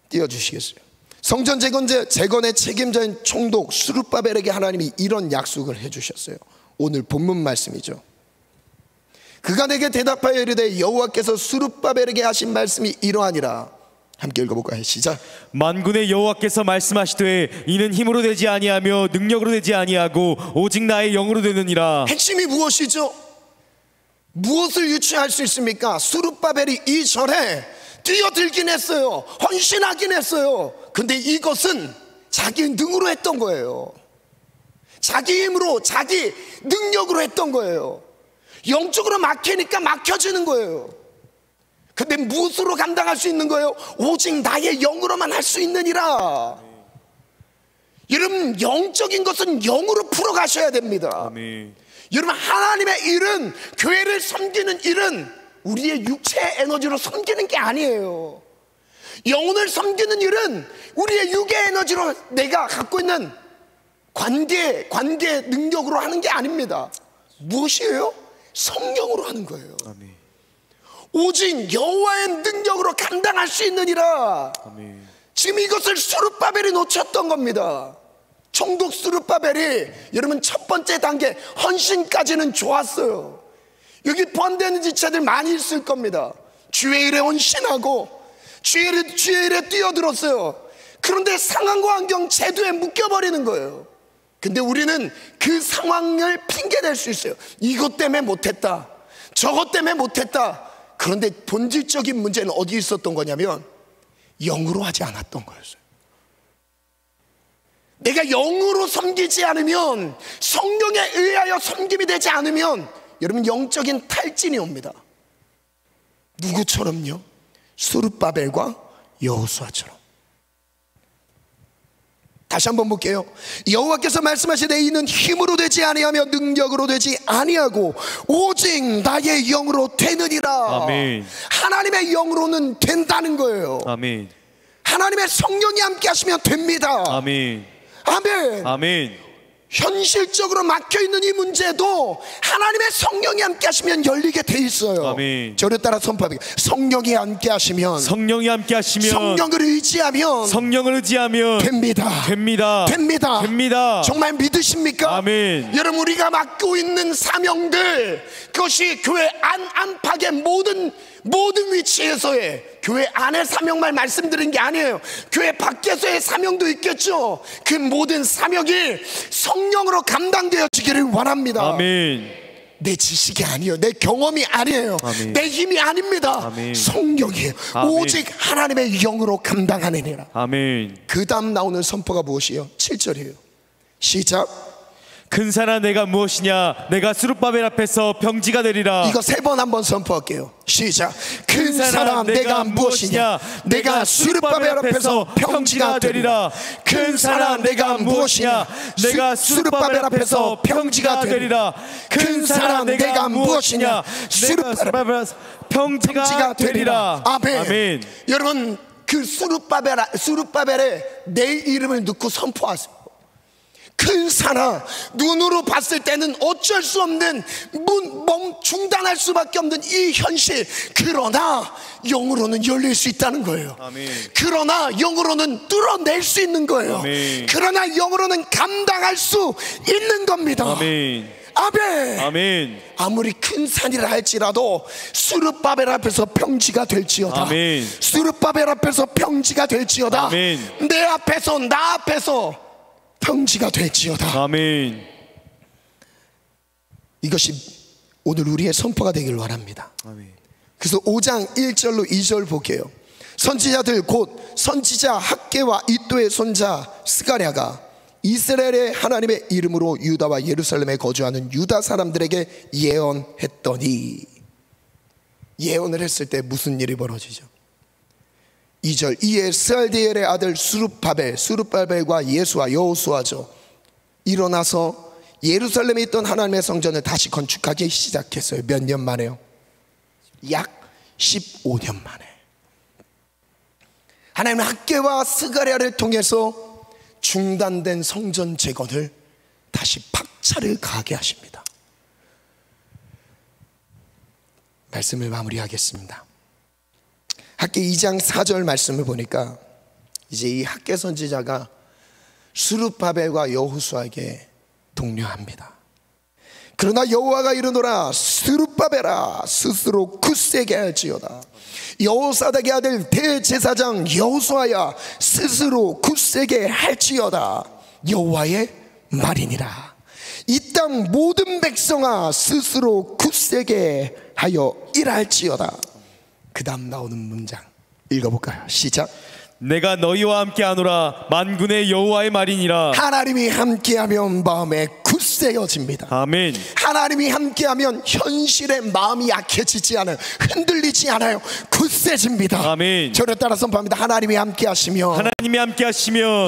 띄워주시겠어요? 성전 재건의 책임자인 총독 스룹바벨에게 하나님이 이런 약속을 해주셨어요. 오늘 본문 말씀이죠. 그가 내게 대답하여 이르되 여호와께서 스룹바벨에게 하신 말씀이 이러하니라. 함께 읽어볼까요? 시작. 만군의 여호와께서 말씀하시되 이는 힘으로 되지 아니하며 능력으로 되지 아니하고 오직 나의 영으로 되느니라. 핵심이 무엇이죠? 무엇을 유추할 수 있습니까? 스룹바벨이 이 절에 뛰어들긴 했어요. 헌신하긴 했어요. 근데 이것은 자기 능으로 했던 거예요. 자기 힘으로, 자기 능력으로 했던 거예요. 영적으로 막히니까 막혀지는 거예요. 근데 무엇으로 감당할 수 있는 거예요? 오직 나의 영으로만 할 수 있느니라. 여러분, 영적인 것은 영으로 풀어가셔야 됩니다. 아멘. 여러분, 하나님의 일은, 교회를 섬기는 일은 우리의 육체 에너지로 섬기는 게 아니에요. 영혼을 섬기는 일은 우리의 육의 에너지로 내가 갖고 있는 관계 능력으로 하는 게 아닙니다. 무엇이에요? 성령으로 하는 거예요. 아멘. 오직 여호와의 능력으로 감당할 수 있느니라. 아멘. 지금 이것을 스룹바벨이 놓쳤던 겁니다. 총독 스룹바벨이, 여러분, 첫 번째 단계 헌신까지는 좋았어요. 여기 포함되는 지체들 많이 있을 겁니다. 주의 일에 헌신하고 주의 일에 뛰어들었어요. 그런데 상황과 환경, 제도에 묶여버리는 거예요. 근데 우리는 그 상황을 핑계댈 수 있어요. 이것 때문에 못했다, 저것 때문에 못했다. 그런데 본질적인 문제는 어디에 있었던 거냐면 영으로 하지 않았던 거였어요. 내가 영으로 섬기지 않으면, 성령에 의하여 섬김이 되지 않으면 여러분, 영적인 탈진이 옵니다. 누구처럼요? 스룹바벨과 여호수아처럼. 다시 한번 볼게요. 여호와께서 말씀하시되 이는 힘으로 되지 아니하며 능력으로 되지 아니하고 오직 나의 영으로 되느니라. 아멘. 하나님의 영으로는 된다는 거예요. 아멘. 하나님의 성령이 함께 하시면 됩니다. 아멘. 아멘. 아멘. 현실적으로 막혀있는 이 문제도 하나님의 성령이 함께 하시면 열리게 돼 있어요. 아멘. 저를 따라 선포합니다. 성령이 함께 하시면, 성령이 함께 하시면, 성령을 의지하면 됩니다. 됩니다. 정말 믿으십니까? 아멘. 여러분, 우리가 맡고 있는 사명들, 그것이 교회 안팎의 모든 위치에서의, 교회 안의 사명만 말씀드린 게 아니에요. 교회 밖에서의 사명도 있겠죠. 그 모든 사명이 성령으로 감당되어지기를 원합니다. 아멘. 내 지식이 아니에요. 내 경험이 아니에요. 아멘. 내 힘이 아닙니다. 아멘. 성령이에요. 아멘. 오직 하나님의 영으로 감당하느니라. 아멘. 그 다음 나오는 선포가 무엇이에요? 7절이에요. 시작. 큰 산아 내가 무엇이냐? 내가 스룹바벨 앞에서 평지가 되리라. 이거 3번 한번 선포할게요. 시작. 큰 사람 내가 무엇이냐? 내가 스룹바벨 앞에서 평지가 되리라. 큰 사람 내가 무엇이냐? 내가 스룹바벨 앞에서 평지가 되리라. 큰 사람 내가 무엇이냐? 스룹바벨 앞에서 평지가 되리라. 아멘. 아멘. 여러분, 그 스룹바벨에 내 이름을 넣고 선포하세요. 큰 산아, 눈으로 봤을 때는 어쩔 수 없는, 중단할 수밖에 없는 이 현실, 그러나 영으로는 열릴 수 있다는 거예요. 아멘. 그러나 영으로는 뚫어낼 수 있는 거예요. 아멘. 그러나 영으로는 감당할 수 있는 겁니다. 아멘. 아멘. 아멘. 아무리 큰 산이라 할지라도 스룹바벨 앞에서 평지가 될지어다. 아멘. 스룹바벨 앞에서 평지가 될지어다. 아멘. 내 앞에서, 나 앞에서 평지가 될지어다. 아멘. 이것이 오늘 우리의 선포가 되길 원합니다. 아멘. 그래서 5장 1절로 2절 볼게요. 선지자들 곧 선지자 학개와 이도의 손자 스가랴가 이스라엘의 하나님의 이름으로 유다와 예루살렘에 거주하는 유다 사람들에게 예언했더니, 예언을 했을 때 무슨 일이 벌어지죠? 2절, 이에 스알디엘의 아들 수룹바벨과 예수와 여호수아죠, 일어나서 예루살렘에 있던 하나님의 성전을 다시 건축하기 시작했어요. 몇 년 만에요? 약 15년 만에. 하나님은 학개와 스가랴를 통해서 중단된 성전 재건을 다시 박차를 가하게 하십니다. 말씀을 마무리하겠습니다. 학개 2장 4절 말씀을 보니까 이제 이 학개 선지자가 수룹바벨과 여호수아에게 독려합니다. 그러나 여호와가 이르노라, 수룹바벨아 스스로 굳세게 할지어다. 여호사닥의 아들 대제사장 여호수아야 스스로 굳세게 할지어다. 여호와의 말이니라. 이 땅 모든 백성아 스스로 굳세게 하여 일할지어다. 그 다음 나오는 문장 읽어볼까요? 시작. 내가 너희와 함께하노라 만군의 여호와의 말이니라. 하나님이 함께하면 마음에 굳세어집니다. 아멘. 하나님이 함께하면 현실의 마음이 약해지지 않아요. 흔들리지 않아요. 굳세집니다. 아멘. 저를 따라 선포합니다. 하나님이 함께하시면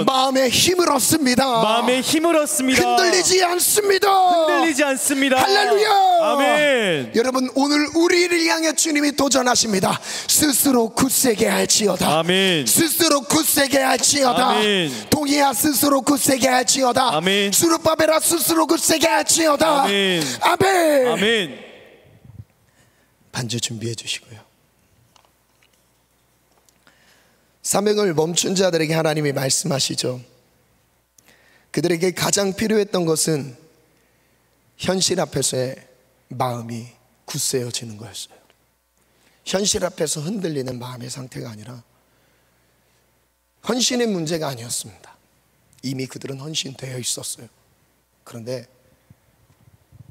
마음에 힘을 얻습니다. 마음에 힘을 얻습니다. 흔들리지 않습니다. 흔들리지 않습니다. 할렐루야. 아멘. 여러분, 오늘 우리를 향해 주님이 도전하십니다. 스스로 굳세게 할지어다. 아멘. 스스로 굳세게 할지어다. 아멘. 동이야 스스로 굳세게 할지어다. 아멘. 수룹바벨아 스스로 굳세게 할지어다. 아멘. 아멘. 아멘. 반주 준비해 주시고요. 사명을 멈춘 자들에게 하나님이 말씀하시죠. 그들에게 가장 필요했던 것은 현실 앞에서의 마음이 굳세어지는 거였어요. 현실 앞에서 흔들리는 마음의 상태가 아니라 헌신의 문제가 아니었습니다. 이미 그들은 헌신되어 있었어요. 그런데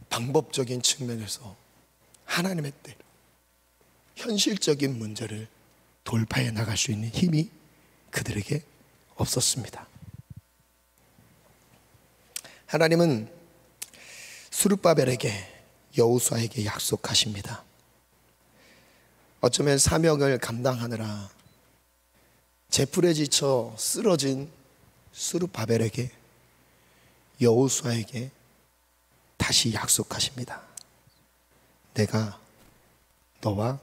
방법적인 측면에서 하나님의 뜻, 현실적인 문제를 돌파해 나갈 수 있는 힘이 그들에게 없었습니다. 하나님은 수룹바벨에게 여호수아에게 약속하십니다. 어쩌면 사명을 감당하느라 제풀에 지쳐 쓰러진 수룹바벨에게 여호수아에게 다시 약속하십니다. 내가 너와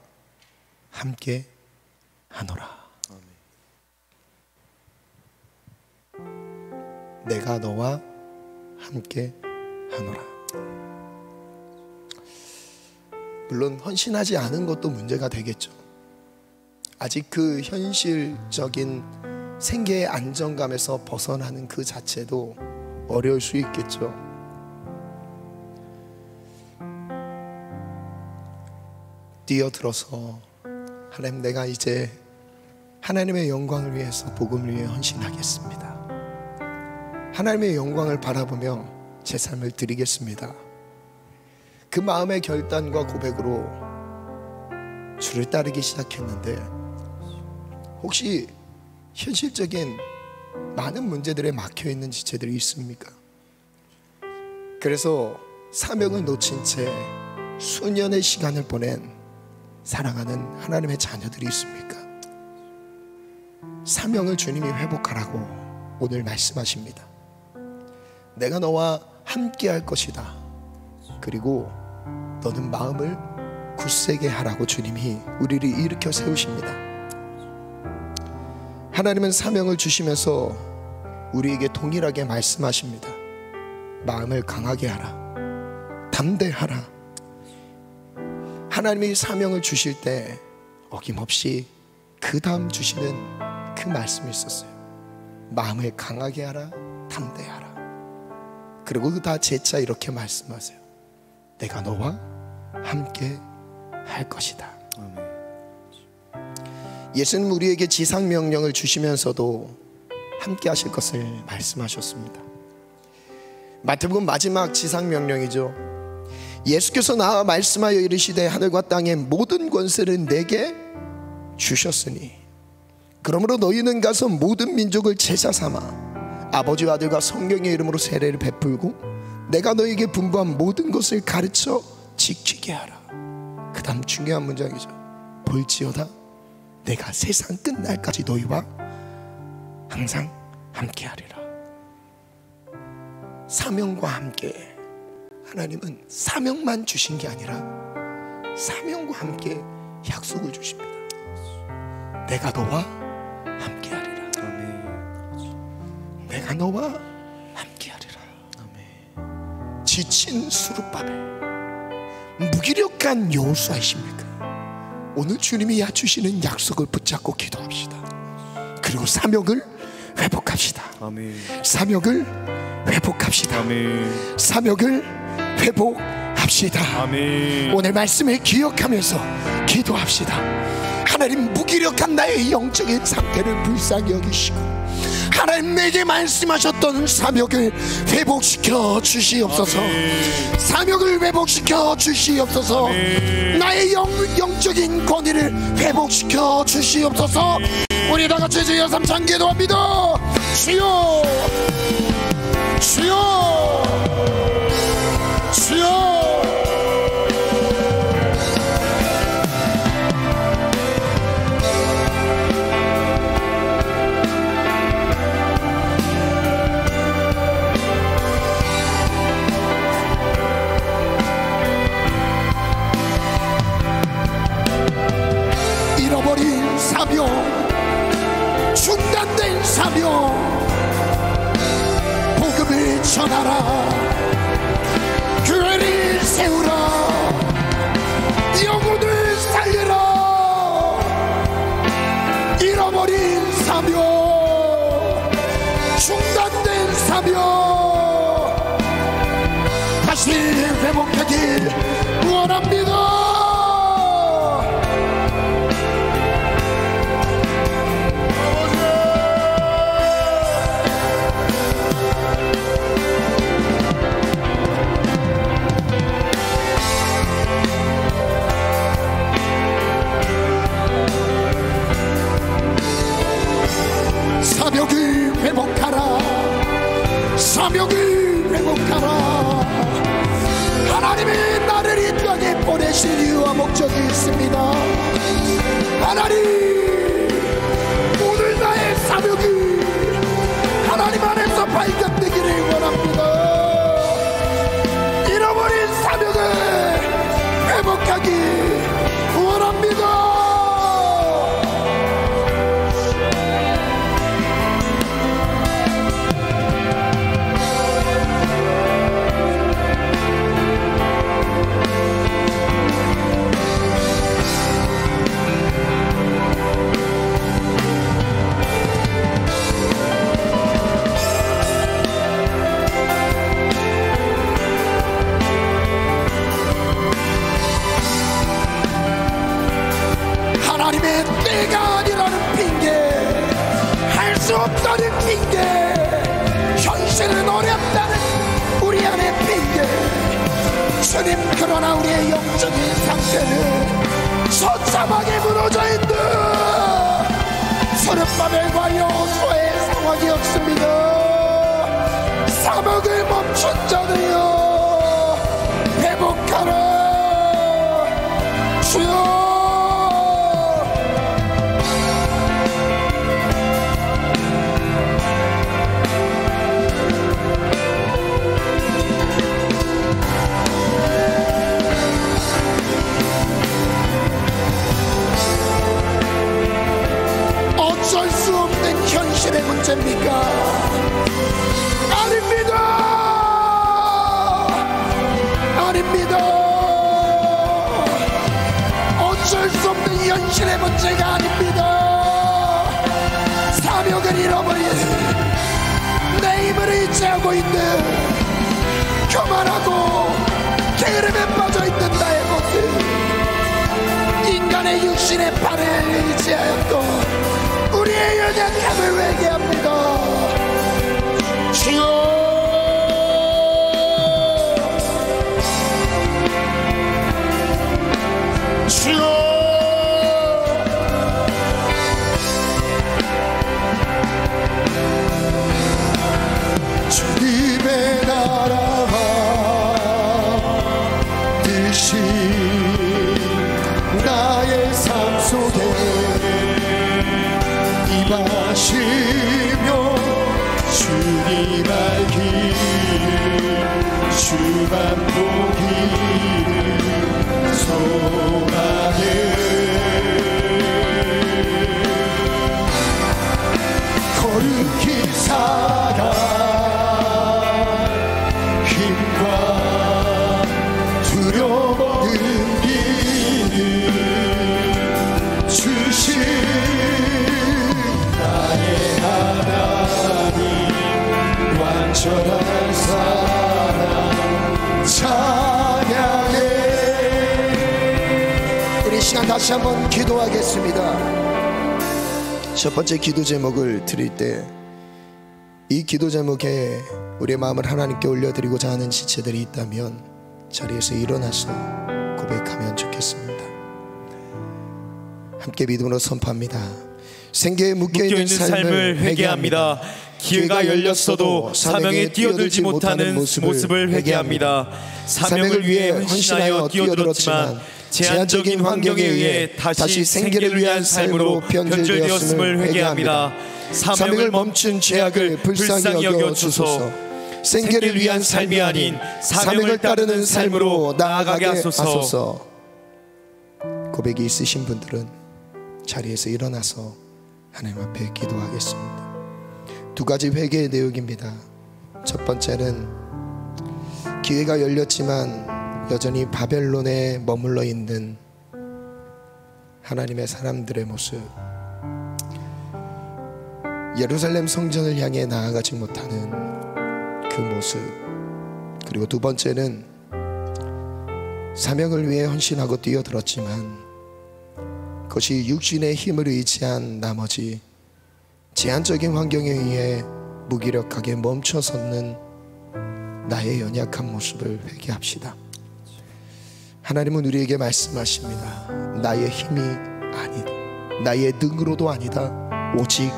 함께 하노라. 내가 너와 함께 하노라. 물론 헌신하지 않은 것도 문제가 되겠죠. 아직 그 현실적인 생계의 안정감에서 벗어나는 그 자체도 어려울 수 있겠죠. 뛰어들어서 하나님, 내가 이제 하나님의 영광을 위해서 복음을 위해 헌신하겠습니다. 하나님의 영광을 바라보며 제 삶을 드리겠습니다. 그 마음의 결단과 고백으로 주를 따르기 시작했는데, 혹시 현실적인 많은 문제들에 막혀있는 지체들이 있습니까? 그래서 사명을 놓친 채 수년의 시간을 보낸 사랑하는 하나님의 자녀들이 있습니까? 사명을 주님이 회복하라고 오늘 말씀하십니다. 내가 너와 함께 할 것이다. 그리고 너는 마음을 굳세게 하라고 주님이 우리를 일으켜 세우십니다. 하나님은 사명을 주시면서 우리에게 동일하게 말씀하십니다. 마음을 강하게 하라. 담대하라. 하나님이 사명을 주실 때 어김없이 그 다음 주시는 그 말씀이 있었어요. 마음을 강하게 하라. 담대하라. 그리고 다 재차 이렇게 말씀하세요. 내가 너와 함께 할 것이다. 예수님 우리에게 지상명령을 주시면서도 함께 하실 것을 말씀하셨습니다. 마태복음 마지막 지상명령이죠. 예수께서 나와 말씀하여 이르시되 하늘과 땅의 모든 권세를 내게 주셨으니 그러므로 너희는 가서 모든 민족을 제자 삼아 아버지와 아들과 성령의 이름으로 세례를 베풀고 내가 너희에게 분부한 모든 것을 가르쳐 지키게 하라. 그 다음 중요한 문장이죠. 볼지어다 내가 세상 끝날까지 너희와 항상 함께하리라. 사명과 함께 하나님은 사명만 주신 게 아니라 사명과 함께 약속을 주십니다. 내가 너와 함께하리라. 아멘. 내가 너와 함께하리라. 아멘. 지친 수르바벨, 무기력한 여호수아이십니까? 오늘 주님이 주시는 약속을 붙잡고 기도합시다. 그리고 사명을 회복합시다. 아멘. 사명을 회복합시다. 아멘. 사명을 회복합시다. 아멘. 오늘 말씀을 기억하면서 기도합시다. 하나님, 무기력한 나의 영적인 상태를 불쌍히 여기시고 하나님 내게 말씀하셨던 사명을 회복시켜 주시옵소서. 아멘. 사명을 회복시켜 주시옵소서. 아멘. 나의 영적인 권위를 회복시켜 주시옵소서. 우리 다 같이 주여 삼창 기도합니다. 주여 주여 주여. 잃어버린 사명, 중단된 사명, 복음을 전하라. 교회를 세우라. 영혼을 살리라. 잃어버린 사명, 중단된 사명 다시 회복하길 원합니다. 사명을 회복하라. 사명을 회복하라. 하나님이 나를 이 땅에 보내신 이유와 목적이 있습니다. 하나님, 오늘 나의 사명이 하나님 안에서 발견되기를 원합니다. 잃어버린 사명을 회복하기 원합니다. 하나님의 때가 아니라는 핑계, 할 수 없다는 핑계, 현실은 어렵다는 우리 안의 핑계. 주님, 그러나 우리의 영적인 상태는 처참하게 무너져 있는 스룹바벨과 여호수아의 상황이었습니다. 사명을 멈춘 자들이여 회복하라. 주여, 어쩔 수 없는 현실의 문제입니까? 아닙니다. 아닙니다. 어쩔 수 없는 현실의 문제가 아닙니다. 사명을 잃어버린, 내 힘을 의지하고 있는, 교만하고 게으름에 빠져있는 나의 모습, 인간의 육신의 팔을 의지하였던 우리의 연약함을 회개합니다. 주여, 기뻐하시며 주님 알기를 주만 보기를 소망해 거룩히 살아 힘과 두려움 없는 길을 주신 나의 하나님 완전한 사랑 찬양해. 우리 시간 다시 한번 기도하겠습니다. 첫 번째 기도 제목을 드릴 때 이 기도 제목에 우리의 마음을 하나님께 올려드리고자 하는 지체들이 있다면 자리에서 일어나서 고백하면 좋겠습니다. 함께 믿음으로 선포합니다. 생계에 묶여있는 삶을 회개합니다. 기회가 열렸어도 사명에 뛰어들지 못하는 모습을 회개합니다. 사명을 위해 헌신하여 뛰어들었지만 제한적인 환경에 의해 다시 생계를 위한 삶으로 변질되었음을 회개합니다. 사명을 멈춘 죄악을 불쌍히 여겨 주소서. 생계를 위한 삶이 아닌 사명을 따르는 삶으로 나아가게 하소서. 고백이 있으신 분들은 자리에서 일어나서 하나님 앞에 기도하겠습니다. 두 가지 회개의 내용입니다. 첫 번째는 기회가 열렸지만 여전히 바벨론에 머물러 있는 하나님의 사람들의 모습, 예루살렘 성전을 향해 나아가지 못하는 그 모습, 그리고 두 번째는 사명을 위해 헌신하고 뛰어들었지만 그것이 육신의 힘을 의지한 나머지 제한적인 환경에 의해 무기력하게 멈춰섰는 나의 연약한 모습을 회개합시다. 하나님은 우리에게 말씀하십니다. 나의 힘이 아니다, 나의 능으로도 아니다, 오직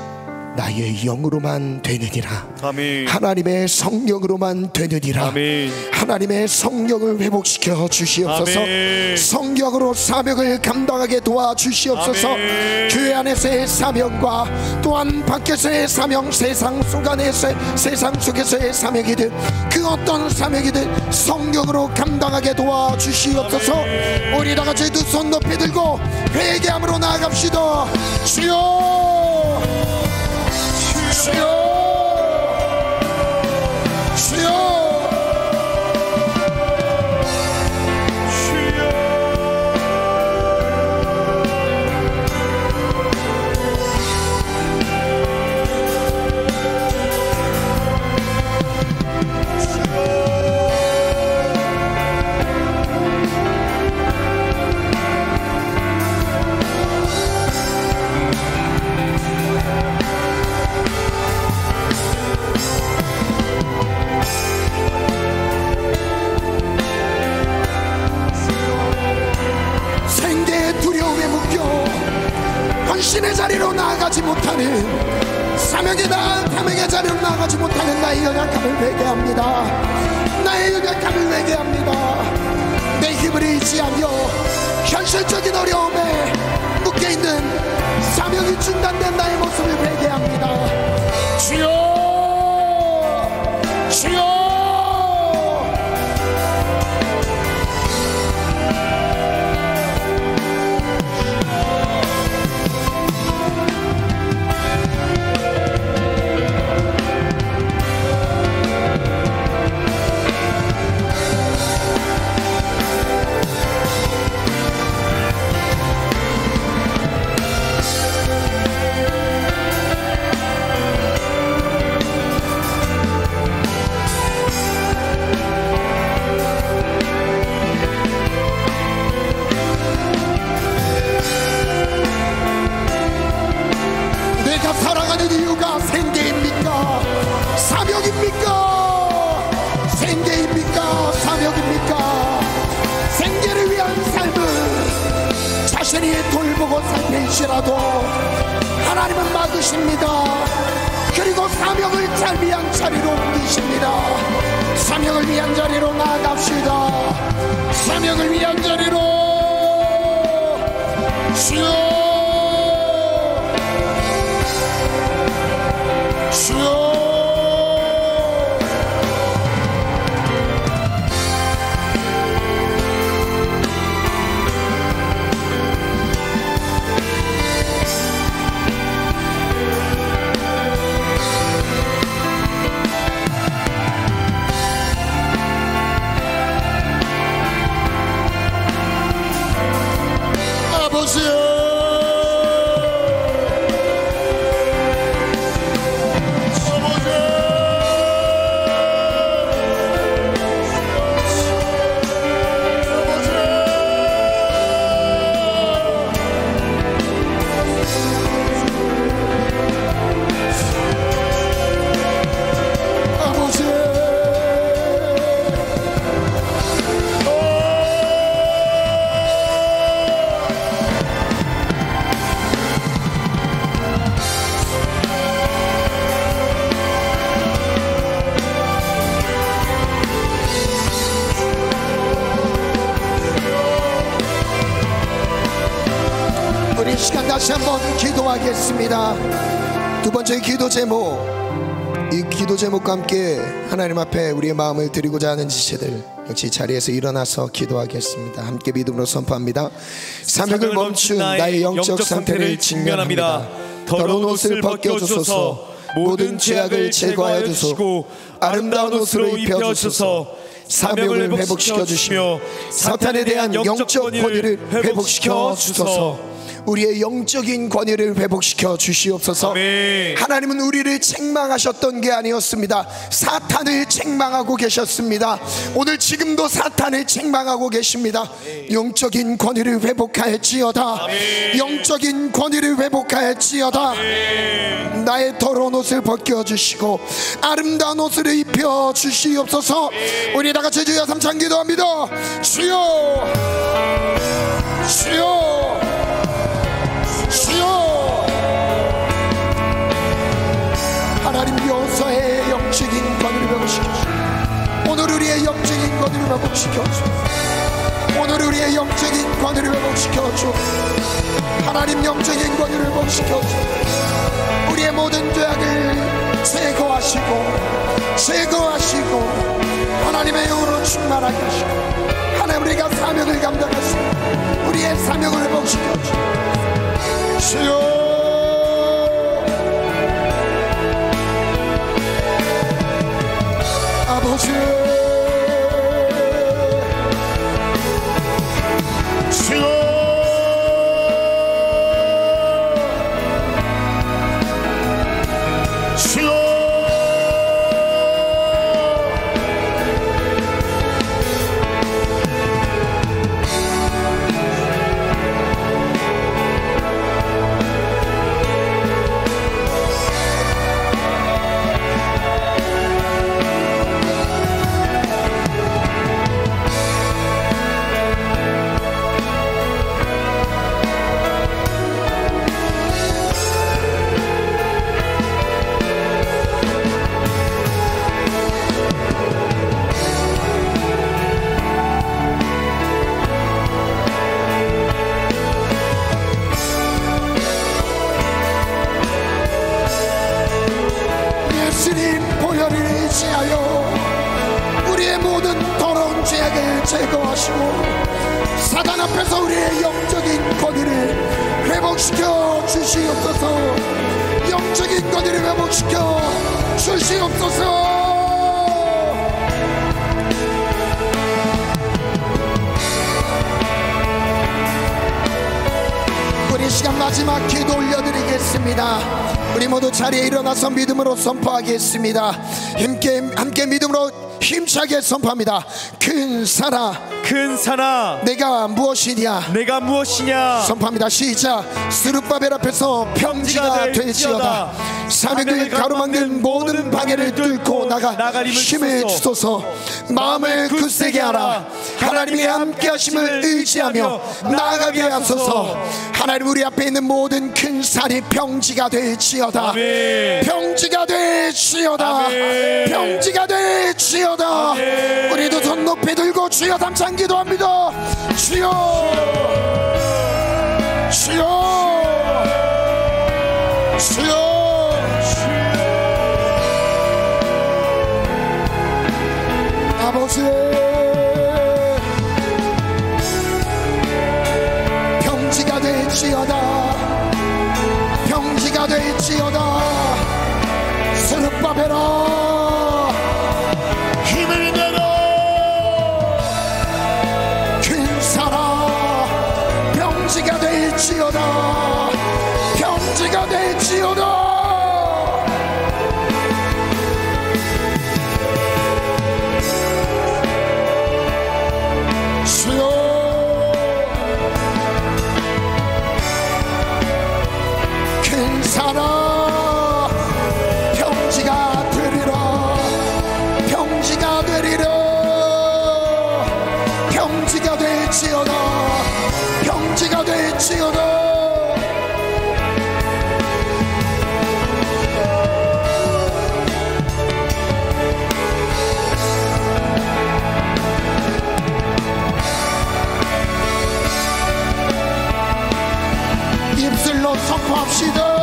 나의 영으로만 되느니라. 아멘. 하나님의 성령으로만 되느니라. 아멘. 하나님의 성령을 회복시켜 주시옵소서. 아멘. 성령으로 사명을 감당하게 도와주시옵소서. 아멘. 교회 안에서의 사명과 또한 밖에서의 사명, 세상 속에서의 사명이든 그 어떤 사명이든 성령으로 감당하게 도와주시옵소서. 아멘. 우리 다같이 두 손 높이 들고 회개함으로 나아갑시다. 주여, 주여, 주여. 헌신의 자리로 나아가지 못하는, 사명의 자리로 나아가지 못하는 나의 연약함을 회개합니다. 나의 연약함을 회개합니다. 내 힘을 의지하며 현실적인 어려움에 묶여있는 사명이 중단된 나의 모습을 회개합니다. 주여, 주여. 돌보고 살필지라도 하나님은 막으십니다. 그리고 사명을 위한 자리로 옮기십니다. 사명을 위한 자리로 나아갑시다. 사명을 위한 자리로. 주여, 주여. 시간 다시 한번 기도하겠습니다. 두 번째 기도 제목, 이 기도 제목과 함께 하나님 앞에 우리의 마음을 드리고자 하는 지체들 역시 자리에서 일어나서 기도하겠습니다. 함께 믿음으로 선포합니다. 사명을 멈춘 나의 영적 상태를 직면합니다. 더러운 옷을 벗겨주소서. 모든 죄악을 제거하여 주시고 아름다운 옷으로 입혀주소서. 사명을 회복시켜 주시며 사탄에 대한 영적 권위를 회복시켜 주소서. 우리의 영적인 권위를 회복시켜 주시옵소서. 아멘. 하나님은 우리를 책망하셨던 게 아니었습니다. 사탄을 책망하고 계셨습니다. 오늘 지금도 사탄을 책망하고 계십니다. 영적인 권위를 회복하였지어다. 아멘. 영적인 권위를 회복하였지어다. 아멘. 나의 더러운 옷을 벗겨주시고 아름다운 옷을 입혀주시옵소서. 우리 다같이 주여 삼창 기도합니다. 주여, 주여, 주여. 하나님 여호수아의 영적인 권위를 회복시켜주시고 오늘 우리의 영적인 권위를 회복시켜주시고 오늘 우리의 영적인 권위를 회복시켜주시고 하나님 영적인 권위를 회복시켜주시고 우리의 모든 죄악을 제거하시고 하나님의 영으로 충만하게 하시고 하나님 우리가 사명을 감당하시고 우리의 사명을 회복시켜주시고 주여. 아버지 주여. 주여. 제거하시고 사단 앞에서 우리의 영적인 권위를 회복시켜 주시옵소서. 영적인 권위를 회복시켜 주시옵소서. 우리 시간 마지막 기도 올려드리겠습니다. 우리 모두 자리에 일어나서 믿음으로 선포하겠습니다. 함께 믿음으로 힘차게 선포합니다. 큰 산아 내가 무엇이냐 선포합니다. 시작. 스룹바벨 앞에서 평지가 될지어다. 사명을 가로막는 모든 방해를 뚫고 나가 힘을 주소서. 마음을 굳세게 하라. 하나님의 함께 하심을 의지하며 나아가게 하소서. 하나님 우리 앞에 있는 모든 큰 산이 평지가 될지어다. 아멘. 평지가 될지어다. 아멘. 평지가 될지어다. 아멘. 우리도 손 높이 들고 주여 담창 기도합니다. 주여, 주여, 주여, 주여. 평지가 될지어다. 평지가 될지어다. 스룹바벨아 힘을 내라. 괜찮아. 평지가 될지어다. 평지가 될지어다. 괜찮아. 평지가 되리라. 평지가 되리라. 평지가 될지어다. 평지가 될지어다. 입술로 선포합시다.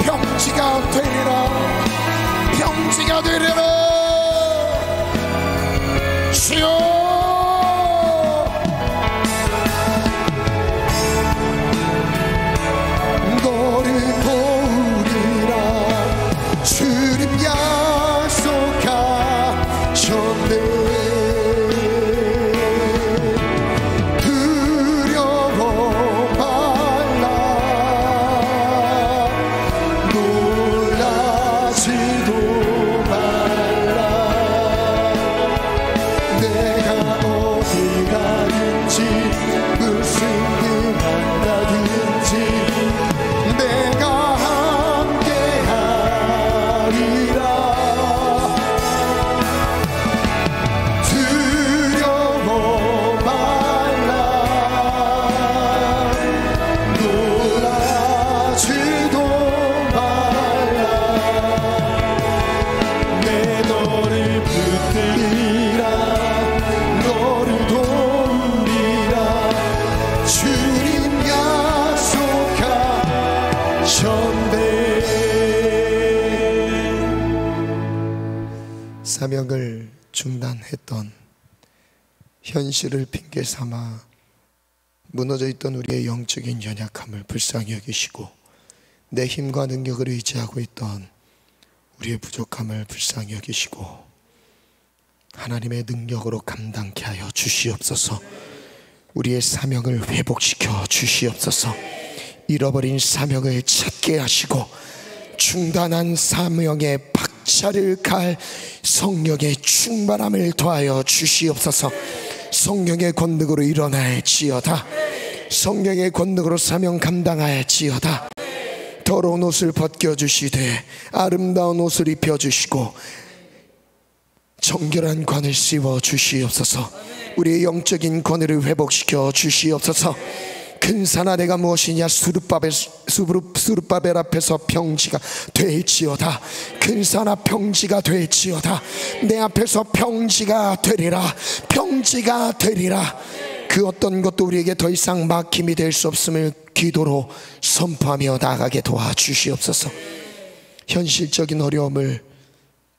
평지가 되리라. 평지가 되리라. 주여 너를 보리라. 주님 약속하셨네. 사명을 중단했던 현실을 핑계 삼아 무너져 있던 우리의 영적인 연약함을 불쌍히 여기시고 내 힘과 능력을 의지하고 있던 우리의 부족함을 불쌍히 여기시고 하나님의 능력으로 감당케 하여 주시옵소서. 우리의 사명을 회복시켜 주시옵소서. 잃어버린 사명을 찾게 하시고 중단한 사명의 박차를 갈 성령의 충만함을 더하여 주시옵소서. 성령의 권능으로 일어날지어다. 성령의 권능으로 사명 감당할지어다. 더러운 옷을 벗겨주시되 아름다운 옷을 입혀주시고 정결한 관을 씌워 주시옵소서. 우리의 영적인 권위를 회복시켜 주시옵소서. 근사나 내가 무엇이냐. 수룹바벨 앞에서 평지가 될지어다. 근사나 평지가 될지어다. 내 앞에서 평지가 되리라. 평지가 되리라. 그 어떤 것도 우리에게 더 이상 막힘이 될 수 없음을 기도로 선포하며 나아가게 도와주시옵소서. 현실적인 어려움을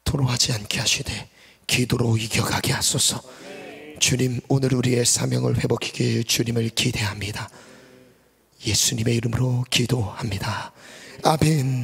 토로하지 않게 하시되 기도로 이겨가게 하소서. 주님, 오늘 우리의 사명을 회복하기에 주님을 기대합니다. 예수님의 이름으로 기도합니다. 아멘.